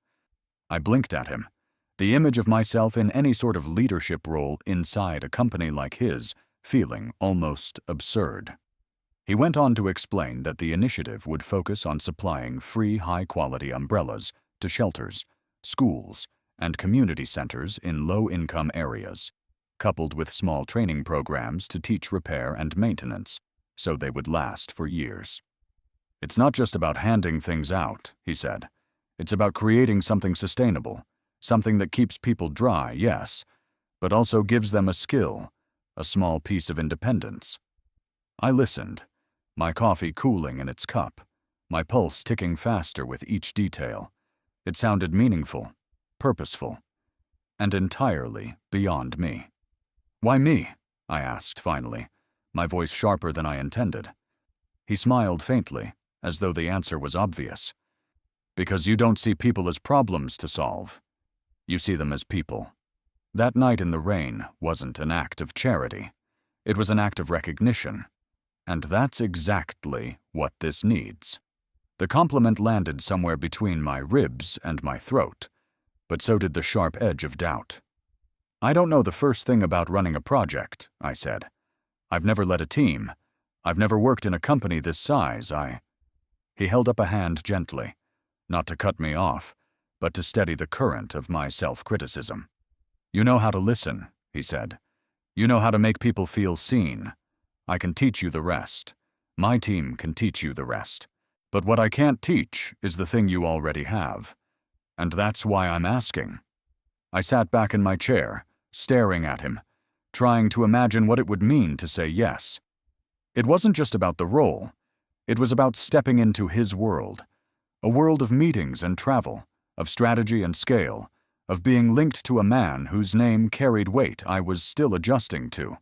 I blinked at him, the image of myself in any sort of leadership role inside a company like his feeling almost absurd. He went on to explain that the initiative would focus on supplying free high-quality umbrellas to shelters, schools, and community centers in low-income areas, coupled with small training programs to teach repair and maintenance, so they would last for years. "It's not just about handing things out," he said. "It's about creating something sustainable, something that keeps people dry, yes, but also gives them a skill, a small piece of independence." I listened, my coffee cooling in its cup, my pulse ticking faster with each detail. It sounded meaningful, purposeful, and entirely beyond me. "Why me?" I asked finally, my voice sharper than I intended. He smiled faintly, as though the answer was obvious. "Because you don't see people as problems to solve. You see them as people." That night in the rain wasn't an act of charity. It was an act of recognition. And that's exactly what this needs. The compliment landed somewhere between my ribs and my throat, but so did the sharp edge of doubt. "I don't know the first thing about running a project," I said. "I've never led a team. I've never worked in a company this size. He held up a hand gently, not to cut me off, but to steady the current of my self-criticism. "You know how to listen," he said. "You know how to make people feel seen. I can teach you the rest. My team can teach you the rest. But what I can't teach is the thing you already have. And that's why I'm asking." I sat back in my chair, staring at him, trying to imagine what it would mean to say yes. It wasn't just about the role. It was about stepping into his world, a world of meetings and travel, of strategy and scale, of being linked to a man whose name carried weight I was still adjusting to.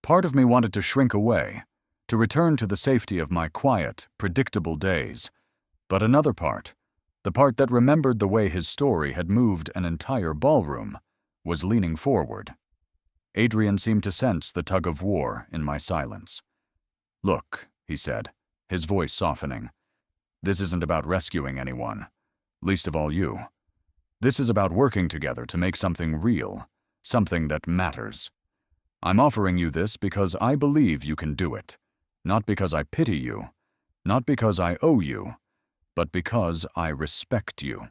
Part of me wanted to shrink away, to return to the safety of my quiet, predictable days. But another part, the part that remembered the way his story had moved an entire ballroom, was leaning forward. Adrian seemed to sense the tug of war in my silence. "Look," he said, his voice softening. "This isn't about rescuing anyone, least of all you. This is about working together to make something real, something that matters. I'm offering you this because I believe you can do it, not because I pity you, not because I owe you, but because I respect you."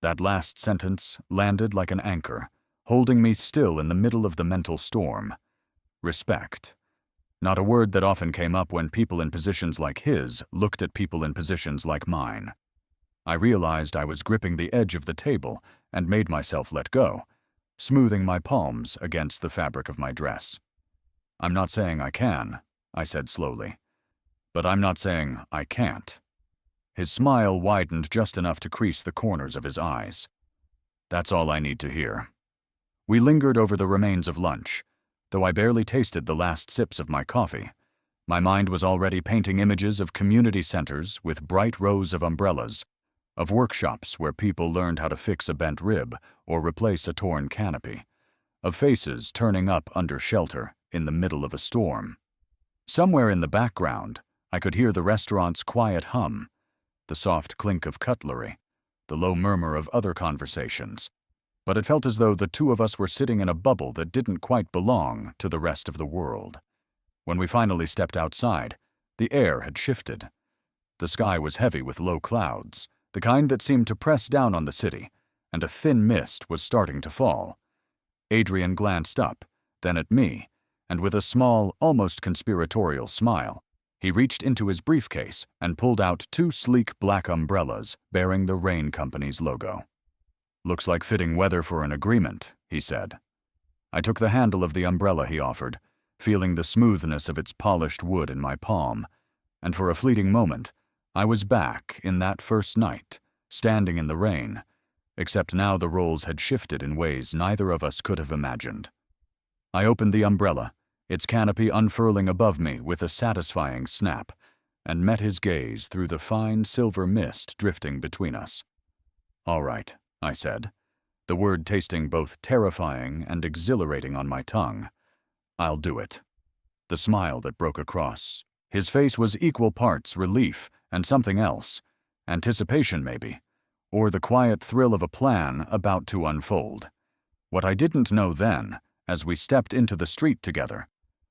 That last sentence landed like an anchor, holding me still in the middle of the mental storm. Respect. Not a word that often came up when people in positions like his looked at people in positions like mine. I realized I was gripping the edge of the table and made myself let go, smoothing my palms against the fabric of my dress. "I'm not saying I can," I said slowly, "but I'm not saying I can't." His smile widened just enough to crease the corners of his eyes. "That's all I need to hear." We lingered over the remains of lunch. Though I barely tasted the last sips of my coffee, my mind was already painting images of community centers with bright rows of umbrellas, of workshops where people learned how to fix a bent rib or replace a torn canopy, of faces turning up under shelter in the middle of a storm. Somewhere in the background, I could hear the restaurant's quiet hum, the soft clink of cutlery, the low murmur of other conversations, but it felt as though the two of us were sitting in a bubble that didn't quite belong to the rest of the world. When we finally stepped outside, the air had shifted. The sky was heavy with low clouds, the kind that seemed to press down on the city, and a thin mist was starting to fall. Adrian glanced up, then at me, and with a small, almost conspiratorial smile, he reached into his briefcase and pulled out 2 sleek black umbrellas bearing the Rain Company's logo. "Looks like fitting weather for an agreement," he said. I took the handle of the umbrella he offered, feeling the smoothness of its polished wood in my palm, and for a fleeting moment, I was back in that first night, standing in the rain, except now the roles had shifted in ways neither of us could have imagined. I opened the umbrella, its canopy unfurling above me with a satisfying snap, and met his gaze through the fine silver mist drifting between us. "All right," I said, the word tasting both terrifying and exhilarating on my tongue. "I'll do it." The smile that broke across his face was equal parts relief and something else, anticipation maybe, or the quiet thrill of a plan about to unfold. What I didn't know then, as we stepped into the street together,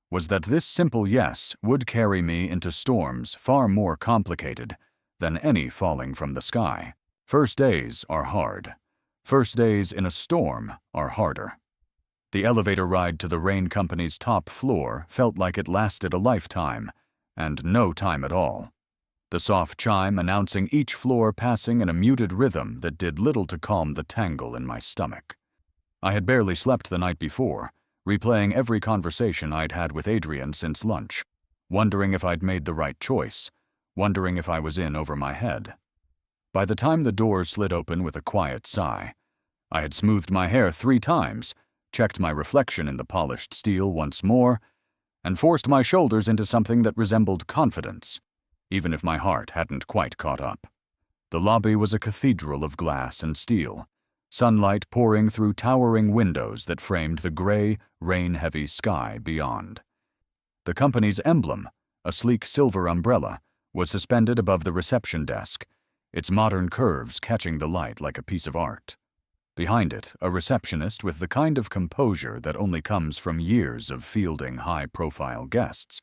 was that this simple yes would carry me into storms far more complicated than any falling from the sky. First days are hard. First days in a storm are harder. The elevator ride to the Rain Company's top floor felt like it lasted a lifetime, and no time at all. The soft chime announcing each floor passing in a muted rhythm that did little to calm the tangle in my stomach. I had barely slept the night before, replaying every conversation I'd had with Adrian since lunch, wondering if I'd made the right choice, wondering if I was in over my head. By the time the doors slid open with a quiet sigh, I had smoothed my hair 3 times, checked my reflection in the polished steel once more, and forced my shoulders into something that resembled confidence, even if my heart hadn't quite caught up. The lobby was a cathedral of glass and steel, sunlight pouring through towering windows that framed the gray, rain-heavy sky beyond. The company's emblem, a sleek silver umbrella, was suspended above the reception desk, its modern curves catching the light like a piece of art. Behind it, a receptionist with the kind of composure that only comes from years of fielding high-profile guests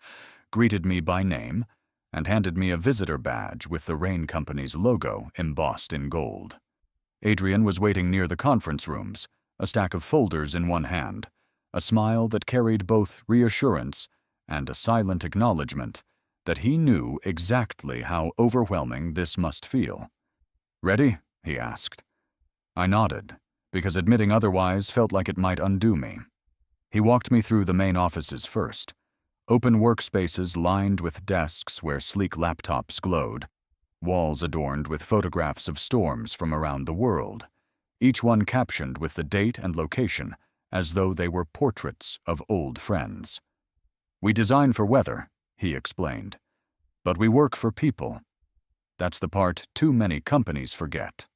greeted me by name and handed me a visitor badge with the Rain Company's logo embossed in gold. Adrian was waiting near the conference rooms, a stack of folders in one hand, a smile that carried both reassurance and a silent acknowledgement that he knew exactly how overwhelming this must feel. "Ready?" he asked. I nodded, because admitting otherwise felt like it might undo me. He walked me through the main offices first, open workspaces lined with desks where sleek laptops glowed, walls adorned with photographs of storms from around the world, each one captioned with the date and location as though they were portraits of old friends. "We design for weather," he explained, "but we work for people. That's the part too many companies forget."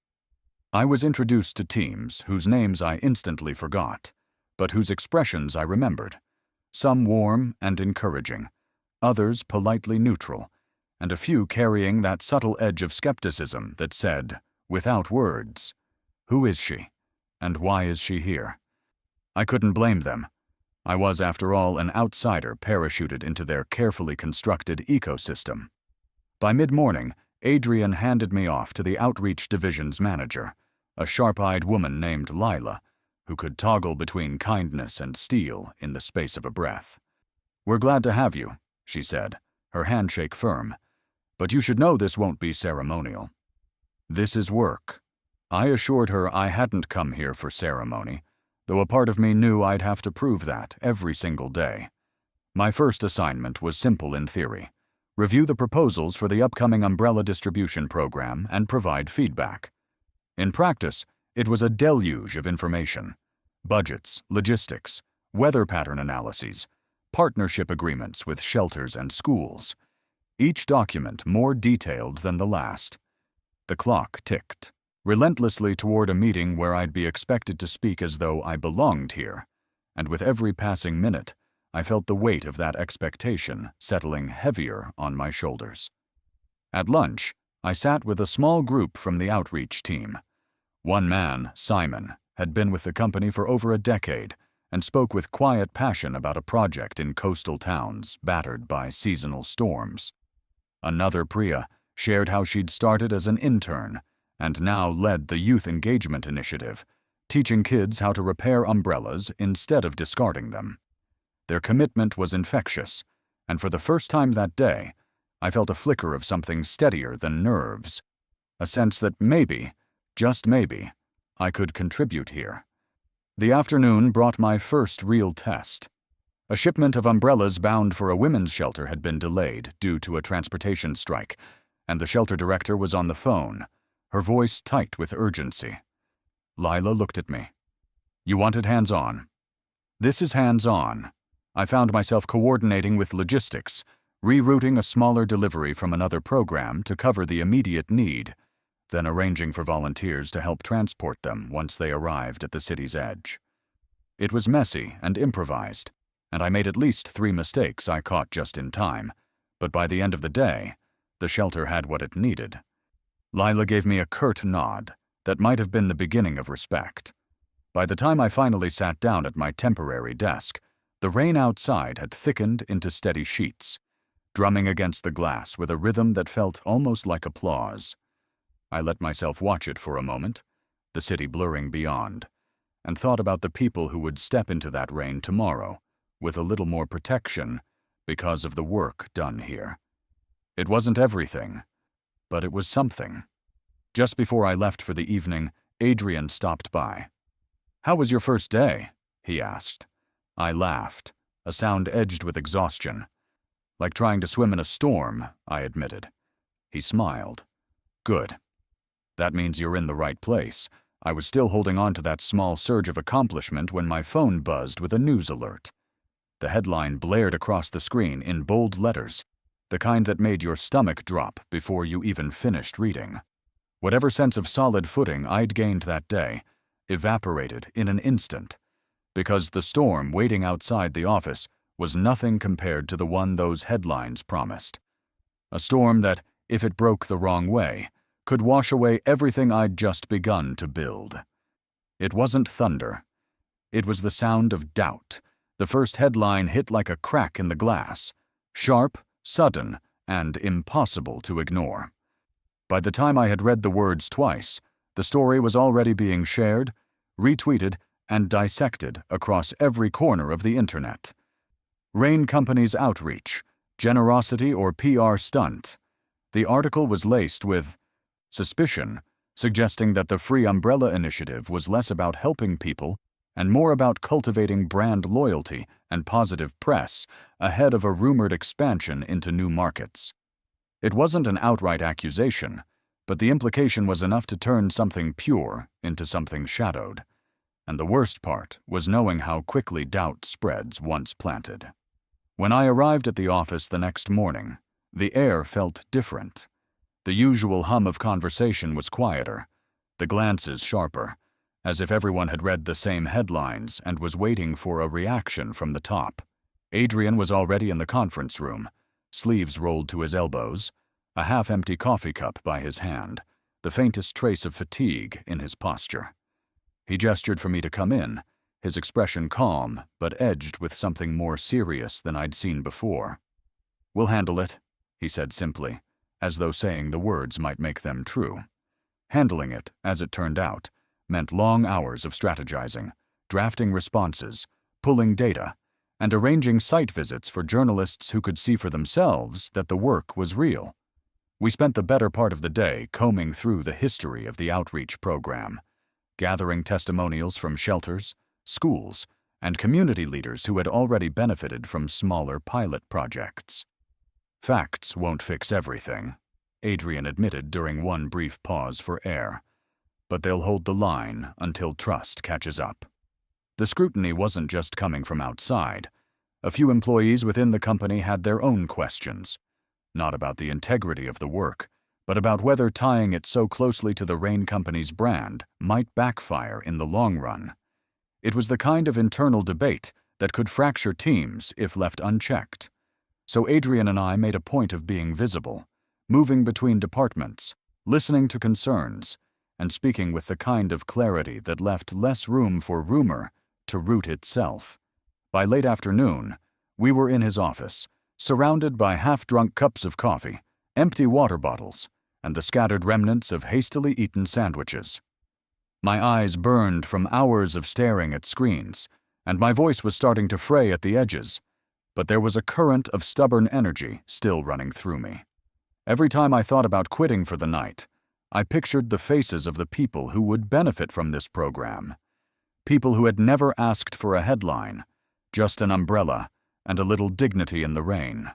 I was introduced to teams whose names I instantly forgot, but whose expressions I remembered. Some warm and encouraging, others politely neutral, and a few carrying that subtle edge of skepticism that said, without words, "Who is she? And why is she here?" I couldn't blame them. I was, after all, an outsider parachuted into their carefully constructed ecosystem. By mid-morning, Adrian handed me off to the Outreach Division's manager, a sharp-eyed woman named Lila, who could toggle between kindness and steel in the space of a breath. "We're glad to have you," she said, her handshake firm. "But you should know this won't be ceremonial. This is work." I assured her I hadn't come here for ceremony, though a part of me knew I'd have to prove that every single day. My first assignment was simple in theory: review the proposals for the upcoming umbrella distribution program and provide feedback. In practice, it was a deluge of information: budgets, logistics, weather pattern analyses, partnership agreements with shelters and schools, each document more detailed than the last. The clock ticked relentlessly toward a meeting where I'd be expected to speak as though I belonged here, and with every passing minute, I felt the weight of that expectation settling heavier on my shoulders. At lunch, I sat with a small group from the outreach team. One man, Simon, had been with the company for over a decade and spoke with quiet passion about a project in coastal towns battered by seasonal storms. Another, Priya, shared how she'd started as an intern and now led the Youth Engagement Initiative, teaching kids how to repair umbrellas instead of discarding them. Their commitment was infectious, and for the first time that day, I felt a flicker of something steadier than nerves, a sense that maybe, just maybe, I could contribute here. The afternoon brought my first real test. A shipment of umbrellas bound for a women's shelter had been delayed due to a transportation strike, and the shelter director was on the phone, her voice tight with urgency. Lila looked at me. "You wanted hands-on." This is hands-on. I found myself coordinating with logistics, rerouting a smaller delivery from another program to cover the immediate need, then arranging for volunteers to help transport them once they arrived at the city's edge. It was messy and improvised, and I made at least 3 mistakes I caught just in time, but by the end of the day, the shelter had what it needed. Lila gave me a curt nod that might have been the beginning of respect. By the time I finally sat down at my temporary desk, the rain outside had thickened into steady sheets, drumming against the glass with a rhythm that felt almost like applause. I let myself watch it for a moment, the city blurring beyond, and thought about the people who would step into that rain tomorrow with a little more protection because of the work done here. It wasn't everything, but it was something. Just before I left for the evening, Adrian stopped by. "How was your first day?" he asked. I laughed, a sound edged with exhaustion. "Like trying to swim in a storm," I admitted. He smiled. "Good. That means you're in the right place." I was still holding on to that small surge of accomplishment when my phone buzzed with a news alert. The headline blared across the screen in bold letters, the kind that made your stomach drop before you even finished reading. Whatever sense of solid footing I'd gained that day evaporated in an instant, because the storm waiting outside the office was nothing compared to the one those headlines promised. A storm that, if it broke the wrong way, could wash away everything I'd just begun to build. It wasn't thunder. It was the sound of doubt. The first headline hit like a crack in the glass, sharp, sudden, and impossible to ignore. By the time I had read the words twice, the story was already being shared, retweeted, and dissected across every corner of the internet. Rain Company's outreach, generosity or PR stunt. The article was laced with suspicion, suggesting that the Free Umbrella Initiative was less about helping people and more about cultivating brand loyalty and positive press ahead of a rumored expansion into new markets. It wasn't an outright accusation, but the implication was enough to turn something pure into something shadowed. And the worst part was knowing how quickly doubt spreads once planted. When I arrived at the office the next morning, the air felt different. The usual hum of conversation was quieter. the glances sharper, as if everyone had read the same headlines and was waiting for a reaction from the top. Adrian was already in the conference room, sleeves rolled to his elbows, a half-empty coffee cup by his hand, the faintest trace of fatigue in his posture. He gestured for me to come in, his expression calm but edged with something more serious than I'd seen before. "We'll handle it," he said simply, as though saying the words might make them true. Handling it, as it turned out, meant long hours of strategizing, drafting responses, pulling data, and arranging site visits for journalists who could see for themselves that the work was real. We spent the better part of the day combing through the history of the outreach program, gathering testimonials from shelters, schools, and community leaders who had already benefited from smaller pilot projects. "Facts won't fix everything," Adrian admitted during one brief pause for air, "but they'll hold the line until trust catches up." The scrutiny wasn't just coming from outside. A few employees within the company had their own questions, not about the integrity of the work, but about whether tying it so closely to the Rain Company's brand might backfire in the long run. It was the kind of internal debate that could fracture teams if left unchecked. So Adrian and I made a point of being visible, moving between departments, listening to concerns, and speaking with the kind of clarity that left less room for rumor to root itself. By late afternoon, we were in his office, surrounded by half-drunk cups of coffee, empty water bottles, and the scattered remnants of hastily eaten sandwiches. My eyes burned from hours of staring at screens, and my voice was starting to fray at the edges, but there was a current of stubborn energy still running through me. Every time I thought about quitting for the night, I pictured the faces of the people who would benefit from this program. People who had never asked for a headline, just an umbrella and a little dignity in the rain.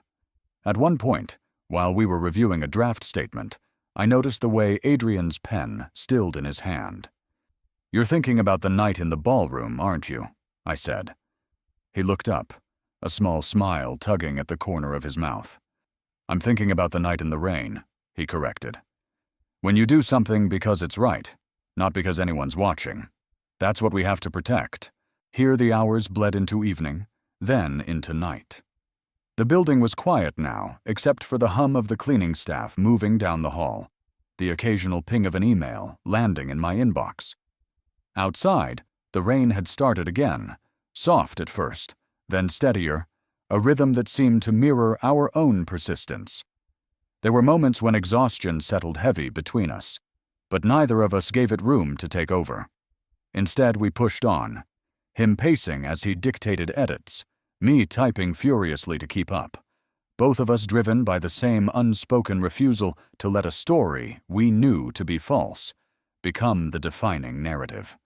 At one point, while we were reviewing a draft statement, I noticed the way Adrian's pen stilled in his hand. "You're thinking about the night in the ballroom, aren't you?" I said. He looked up, a small smile tugging at the corner of his mouth. "I'm thinking about the night in the rain," he corrected. "When you do something because it's right, not because anyone's watching, that's what we have to protect." Here the hours bled into evening, then into night. The building was quiet now, except for the hum of the cleaning staff moving down the hall, the occasional ping of an email landing in my inbox. Outside, the rain had started again, soft at first, then steadier, a rhythm that seemed to mirror our own persistence. There were moments when exhaustion settled heavy between us, but neither of us gave it room to take over. Instead, we pushed on, him pacing as he dictated edits, me typing furiously to keep up, both of us driven by the same unspoken refusal to let a story we knew to be false become the defining narrative.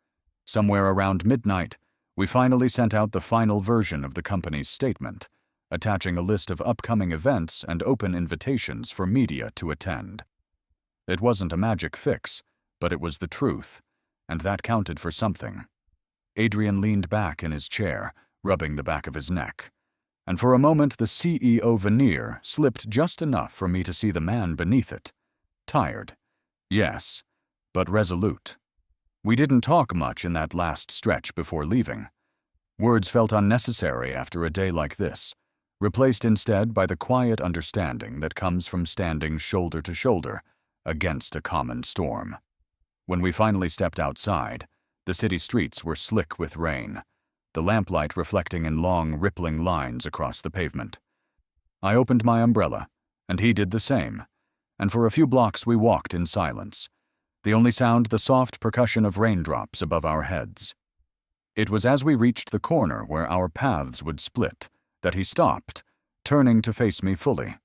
Somewhere around midnight, we finally sent out the final version of the company's statement, attaching a list of upcoming events and open invitations for media to attend. It wasn't a magic fix, but it was the truth, and that counted for something. Adrian leaned back in his chair, rubbing the back of his neck, and for a moment the CEO veneer slipped just enough for me to see the man beneath it. Tired, yes, but resolute. We didn't talk much in that last stretch before leaving. Words felt unnecessary after a day like this, replaced instead by the quiet understanding that comes from standing shoulder to shoulder against a common storm. When we finally stepped outside, the city streets were slick with rain, the lamplight reflecting in long, rippling lines across the pavement. I opened my umbrella, and he did the same, and for a few blocks we walked in silence, the only sound the soft percussion of raindrops above our heads. It was as we reached the corner where our paths would split that he stopped, turning to face me fully.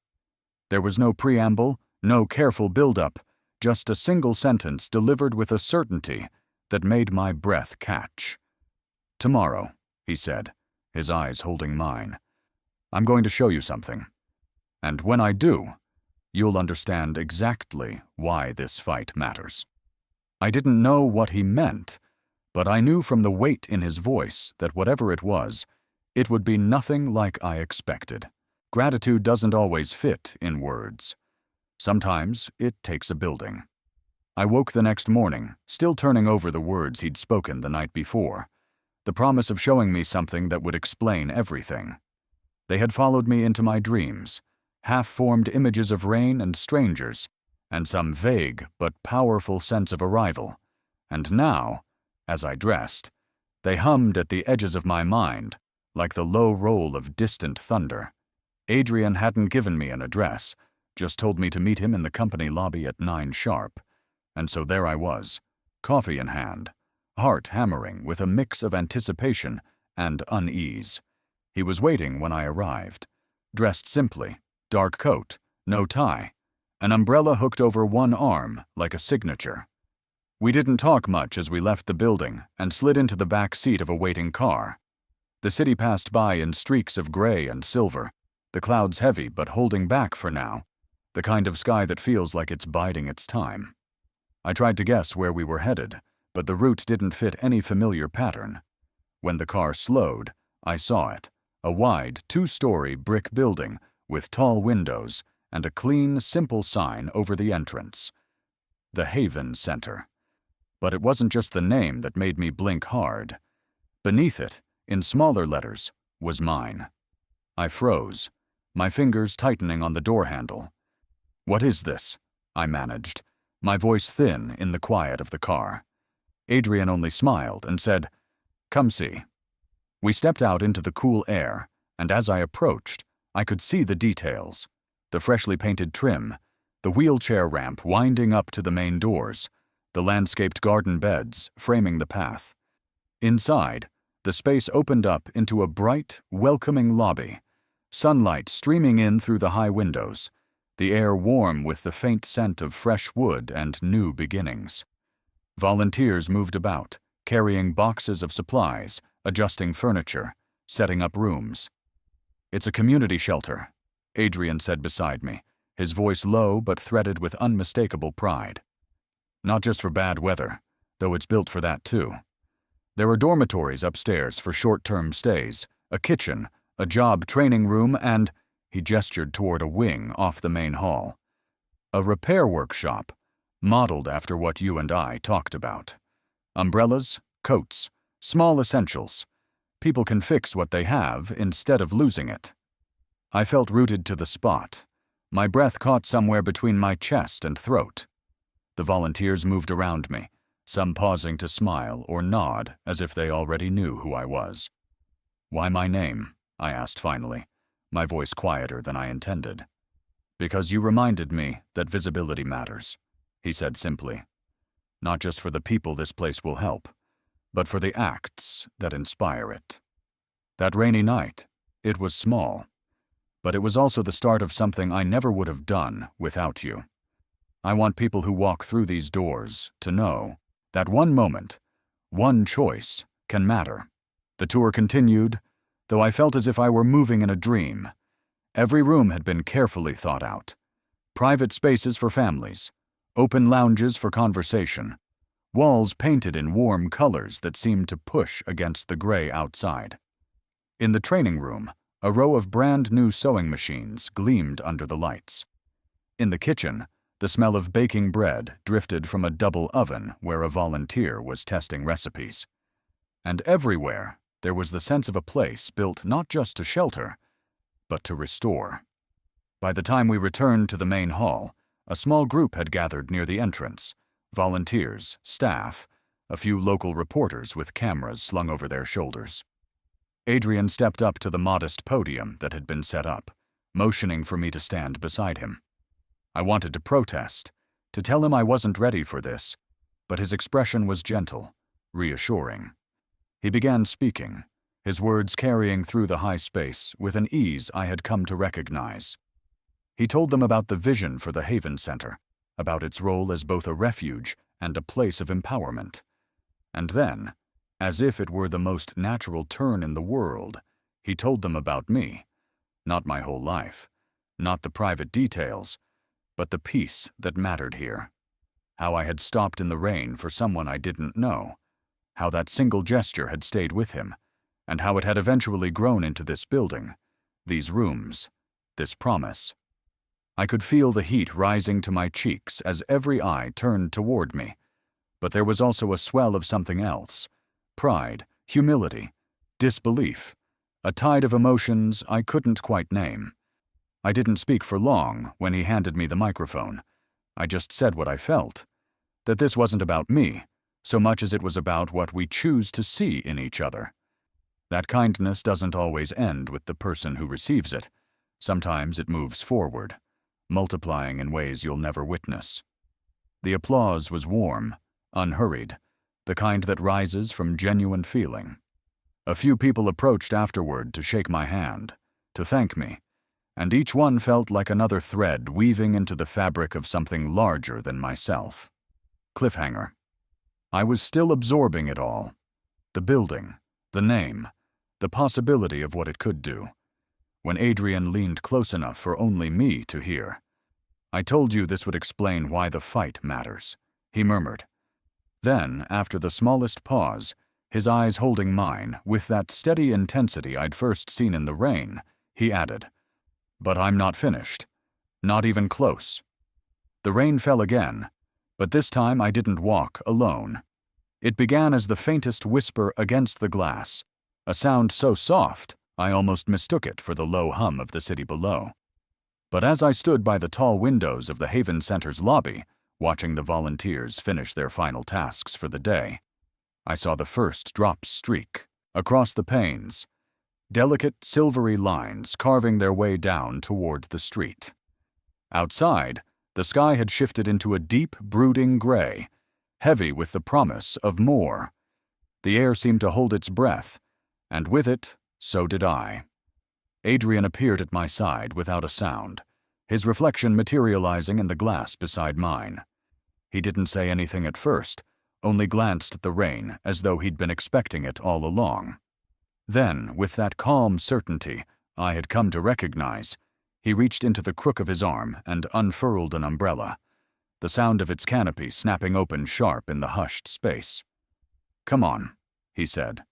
There was no preamble, no careful build-up, just a single sentence delivered with a certainty that made my breath catch. "Tomorrow," he said, his eyes holding mine, "I'm going to show you something. And when I do, you'll understand exactly why this fight matters." I didn't know what he meant, but I knew from the weight in his voice that whatever it was, it would be nothing like I expected. Gratitude doesn't always fit in words. Sometimes it takes a building. I woke the next morning, still turning over the words he'd spoken the night before, the promise of showing me something that would explain everything. They had followed me into my dreams, half-formed images of rain and strangers, and some vague but powerful sense of arrival. And now, as I dressed, they hummed at the edges of my mind, like the low roll of distant thunder. Adrian hadn't given me an address, just told me to meet him in the company lobby at 9 sharp. And so there I was, coffee in hand, heart hammering with a mix of anticipation and unease. He was waiting when I arrived, dressed simply, dark coat, no tie, an umbrella hooked over one arm like a signature. We didn't talk much as we left the building and slid into the back seat of a waiting car. The city passed by in streaks of gray and silver, the clouds heavy but holding back for now, the kind of sky that feels like it's biding its time. I tried to guess where we were headed, but the route didn't fit any familiar pattern. When the car slowed, I saw it, a wide, 2-story brick building with tall windows and a clean, simple sign over the entrance. The Haven Center. But it wasn't just the name that made me blink hard. Beneath it, in smaller letters, was mine. I froze, my fingers tightening on the door handle. "What is this?" I managed, my voice thin in the quiet of the car. Adrian only smiled and said, "Come see." We stepped out into the cool air, and as I approached, I could see the details. The freshly painted trim, the wheelchair ramp winding up to the main doors, the landscaped garden beds framing the path. Inside, the space opened up into a bright, welcoming lobby, sunlight streaming in through the high windows, the air warm with the faint scent of fresh wood and new beginnings. Volunteers moved about, carrying boxes of supplies, adjusting furniture, setting up rooms. "It's a community shelter," Adrian said beside me, his voice low but threaded with unmistakable pride. "Not just for bad weather, though it's built for that too. There are dormitories upstairs for short-term stays, a kitchen, a job training room, and," he gestured toward a wing off the main hall, "a repair workshop, modeled after what you and I talked about. Umbrellas, coats, small essentials. People can fix what they have instead of losing it." I felt rooted to the spot. My breath caught somewhere between my chest and throat. The volunteers moved around me, some pausing to smile or nod as if they already knew who I was. "Why my name?" I asked finally, my voice quieter than I intended. "Because you reminded me that visibility matters," he said simply. "Not just for the people this place will help, but for the acts that inspire it." That rainy night, it was small, but it was also the start of something I never would have done without you. I want people who walk through these doors to know that one moment, one choice, can matter. The tour continued, though I felt as if I were moving in a dream. Every room had been carefully thought out. Private spaces for families, open lounges for conversation, walls painted in warm colors that seemed to push against the gray outside. In the training room, a row of brand-new sewing machines gleamed under the lights. In the kitchen, the smell of baking bread drifted from a double oven where a volunteer was testing recipes. And everywhere, there was the sense of a place built not just to shelter, but to restore. By the time we returned to the main hall, a small group had gathered near the entrance, volunteers, staff, a few local reporters with cameras slung over their shoulders. Adrian stepped up to the modest podium that had been set up, motioning for me to stand beside him. I wanted to protest, to tell him I wasn't ready for this, but his expression was gentle, reassuring. He began speaking, his words carrying through the high space with an ease I had come to recognize. He told them about the vision for the Haven Center, about its role as both a refuge and a place of empowerment. And then, as if it were the most natural turn in the world, he told them about me, not my whole life, not the private details, but the piece that mattered here. How I had stopped in the rain for someone I didn't know, how that single gesture had stayed with him, and how it had eventually grown into this building, these rooms, this promise. I could feel the heat rising to my cheeks as every eye turned toward me. But there was also a swell of something else: pride, humility, disbelief, a tide of emotions I couldn't quite name. I didn't speak for long when he handed me the microphone. I just said what I felt, that this wasn't about me, so much as it was about what we choose to see in each other. That kindness doesn't always end with the person who receives it. Sometimes it moves forward, multiplying in ways you'll never witness. The applause was warm, unhurried, the kind that rises from genuine feeling. A few people approached afterward to shake my hand, to thank me, and each one felt like another thread weaving into the fabric of something larger than myself. Cliffhanger. I was still absorbing it all. The building, the name, the possibility of what it could do, when Adrian leaned close enough for only me to hear. "I told you this would explain why the fight matters," he murmured. Then, after the smallest pause, his eyes holding mine with that steady intensity I'd first seen in the rain, he added, "But I'm not finished. Not even close." The rain fell again, but this time I didn't walk alone. It began as the faintest whisper against the glass, a sound so soft I almost mistook it for the low hum of the city below. But as I stood by the tall windows of the Haven Center's lobby, watching the volunteers finish their final tasks for the day, I saw the first drops streak across the panes, delicate silvery lines carving their way down toward the street. Outside, the sky had shifted into a deep, brooding gray, heavy with the promise of more. The air seemed to hold its breath, and with it, so did I. Adrian appeared at my side without a sound, his reflection materializing in the glass beside mine. He didn't say anything at first, only glanced at the rain as though he'd been expecting it all along. Then, with that calm certainty I had come to recognize, he reached into the crook of his arm and unfurled an umbrella, the sound of its canopy snapping open sharp in the hushed space. "Come on," he said,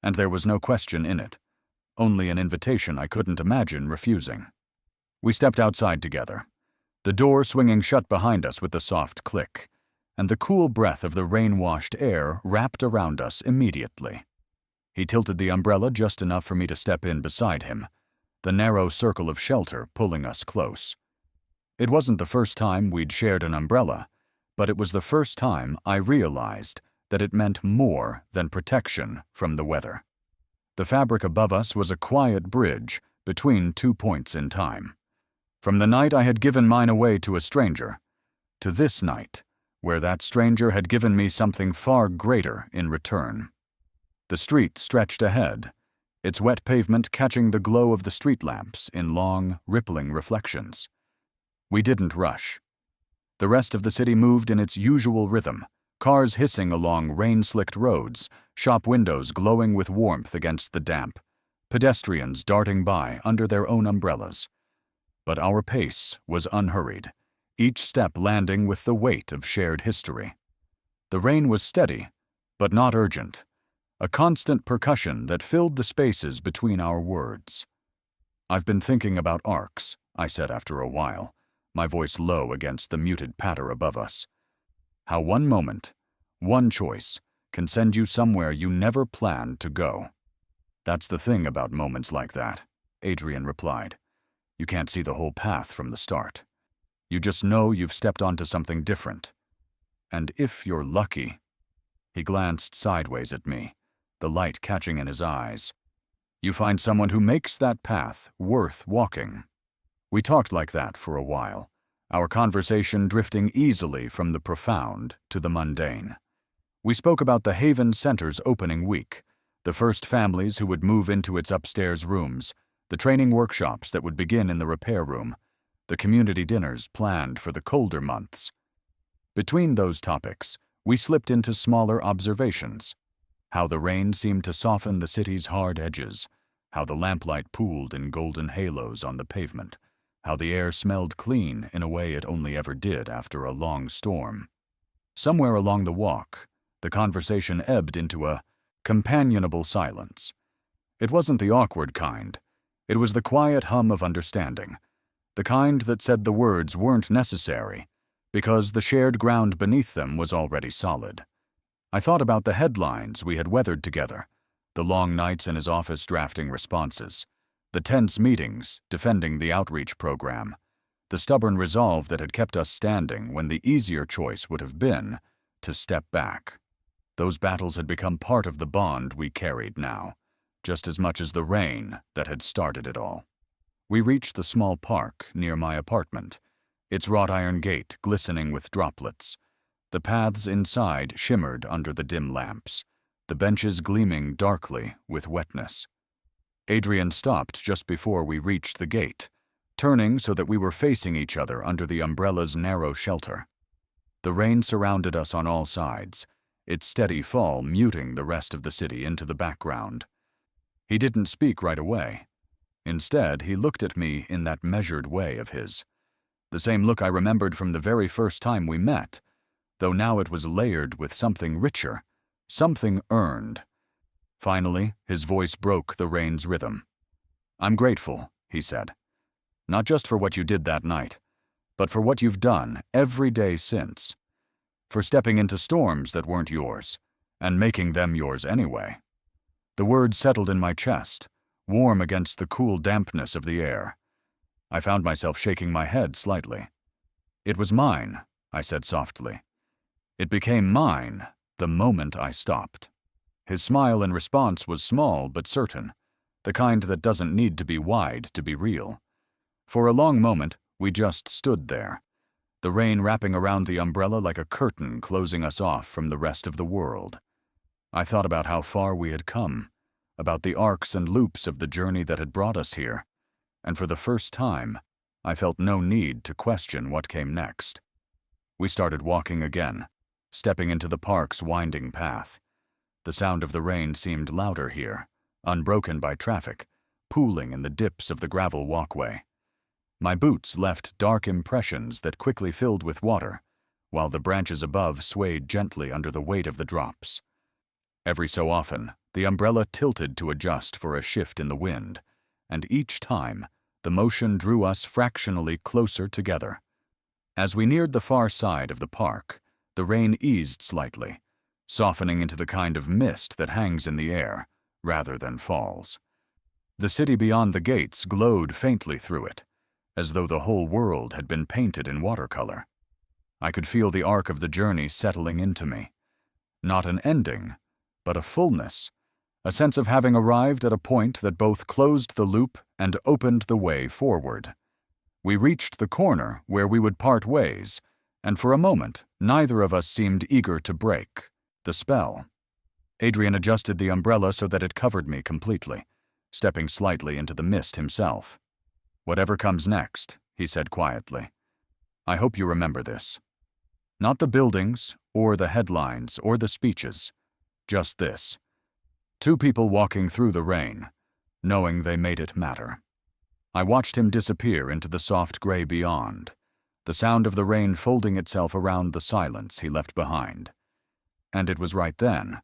and there was no question in it, only an invitation I couldn't imagine refusing. We stepped outside together, the door swinging shut behind us with a soft click, and the cool breath of the rain-washed air wrapped around us immediately. He tilted the umbrella just enough for me to step in beside him, the narrow circle of shelter pulling us close. It wasn't the first time we'd shared an umbrella, but it was the first time I realized that it meant more than protection from the weather. The fabric above us was a quiet bridge between 2 points in time. From the night I had given mine away to a stranger, to this night, where that stranger had given me something far greater in return. The street stretched ahead, its wet pavement catching the glow of the street lamps in long, rippling reflections. We didn't rush. The rest of the city moved in its usual rhythm, cars hissing along rain-slicked roads, shop windows glowing with warmth against the damp, pedestrians darting by under their own umbrellas. But our pace was unhurried, each step landing with the weight of shared history. The rain was steady, but not urgent, a constant percussion that filled the spaces between our words. "I've been thinking about arcs," I said after a while, my voice low against the muted patter above us. "How one moment, one choice, can send you somewhere you never planned to go." "That's the thing about moments like that," Adrian replied. "You can't see the whole path from the start. You just know you've stepped onto something different. And if you're lucky—" He glanced sideways at me, the light catching in his eyes. "You find someone who makes that path worth walking." We talked like that for a while, our conversation drifting easily from the profound to the mundane. We spoke about the Haven Center's opening week, the first families who would move into its upstairs rooms, the training workshops that would begin in the repair room, the community dinners planned for the colder months. Between those topics, we slipped into smaller observations: how the rain seemed to soften the city's hard edges, how the lamplight pooled in golden halos on the pavement, how the air smelled clean in a way it only ever did after a long storm. Somewhere along the walk, the conversation ebbed into a companionable silence. It wasn't the awkward kind. It was the quiet hum of understanding, The kind that said the words weren't necessary, because the shared ground beneath them was already solid. I thought about the headlines we had weathered together, the long nights in his office drafting responses, the tense meetings defending the outreach program, the stubborn resolve that had kept us standing when the easier choice would have been to step back. Those battles had become part of the bond we carried now, just as much as the rain that had started it all. We reached the small park near my apartment, its wrought iron gate glistening with droplets. The paths inside shimmered under the dim lamps, the benches gleaming darkly with wetness. Adrian stopped just before we reached the gate, turning so that we were facing each other under the umbrella's narrow shelter. The rain surrounded us on all sides, its steady fall muting the rest of the city into the background. He didn't speak right away. Instead, he looked at me in that measured way of his, the same look I remembered from the very first time we met, though now it was layered with something richer, something earned. Finally, his voice broke the rain's rhythm. "I'm grateful," he said. "Not just for what you did that night, but for what you've done every day since. For stepping into storms that weren't yours, and making them yours anyway." The words settled in my chest, warm against the cool dampness of the air. I found myself shaking my head slightly. "It was mine," I said softly. "It became mine the moment I stopped." His smile in response was small but certain, the kind that doesn't need to be wide to be real. For a long moment, we just stood there, the rain wrapping around the umbrella like a curtain closing us off from the rest of the world. I thought about how far we had come, about the arcs and loops of the journey that had brought us here, and for the first time, I felt no need to question what came next. We started walking again, stepping into the park's winding path. The sound of the rain seemed louder here, unbroken by traffic, pooling in the dips of the gravel walkway. My boots left dark impressions that quickly filled with water, while the branches above swayed gently under the weight of the drops. Every so often, the umbrella tilted to adjust for a shift in the wind, and each time, the motion drew us fractionally closer together. As we neared the far side of the park, the rain eased slightly, softening into the kind of mist that hangs in the air, rather than falls. The city beyond the gates glowed faintly through it, as though the whole world had been painted in watercolor. I could feel the arc of the journey settling into me. Not an ending, but a fullness, a sense of having arrived at a point that both closed the loop and opened the way forward. We reached the corner where we would part ways, and for a moment, neither of us seemed eager to break the spell. Adrian adjusted the umbrella so that it covered me completely, stepping slightly into the mist himself. "Whatever comes next," he said quietly, "I hope you remember this. Not the buildings, or the headlines, or the speeches. Just this. Two people walking through the rain, knowing they made it matter." I watched him disappear into the soft gray beyond, the sound of the rain folding itself around the silence he left behind. And it was right then,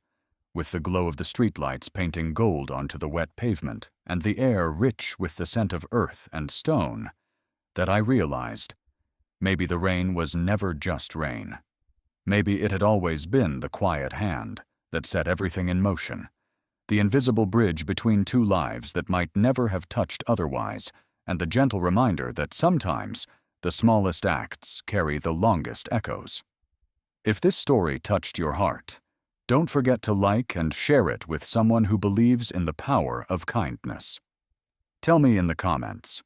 with the glow of the streetlights painting gold onto the wet pavement and the air rich with the scent of earth and stone, that I realized maybe the rain was never just rain. Maybe it had always been the quiet hand that set everything in motion, the invisible bridge between two lives that might never have touched otherwise, and the gentle reminder that sometimes the smallest acts carry the longest echoes. If this story touched your heart, don't forget to like and share it with someone who believes in the power of kindness. Tell me in the comments,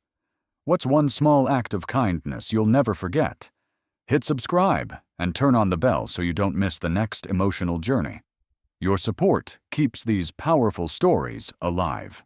what's one small act of kindness you'll never forget? Hit subscribe and turn on the bell so you don't miss the next emotional journey. Your support keeps these powerful stories alive.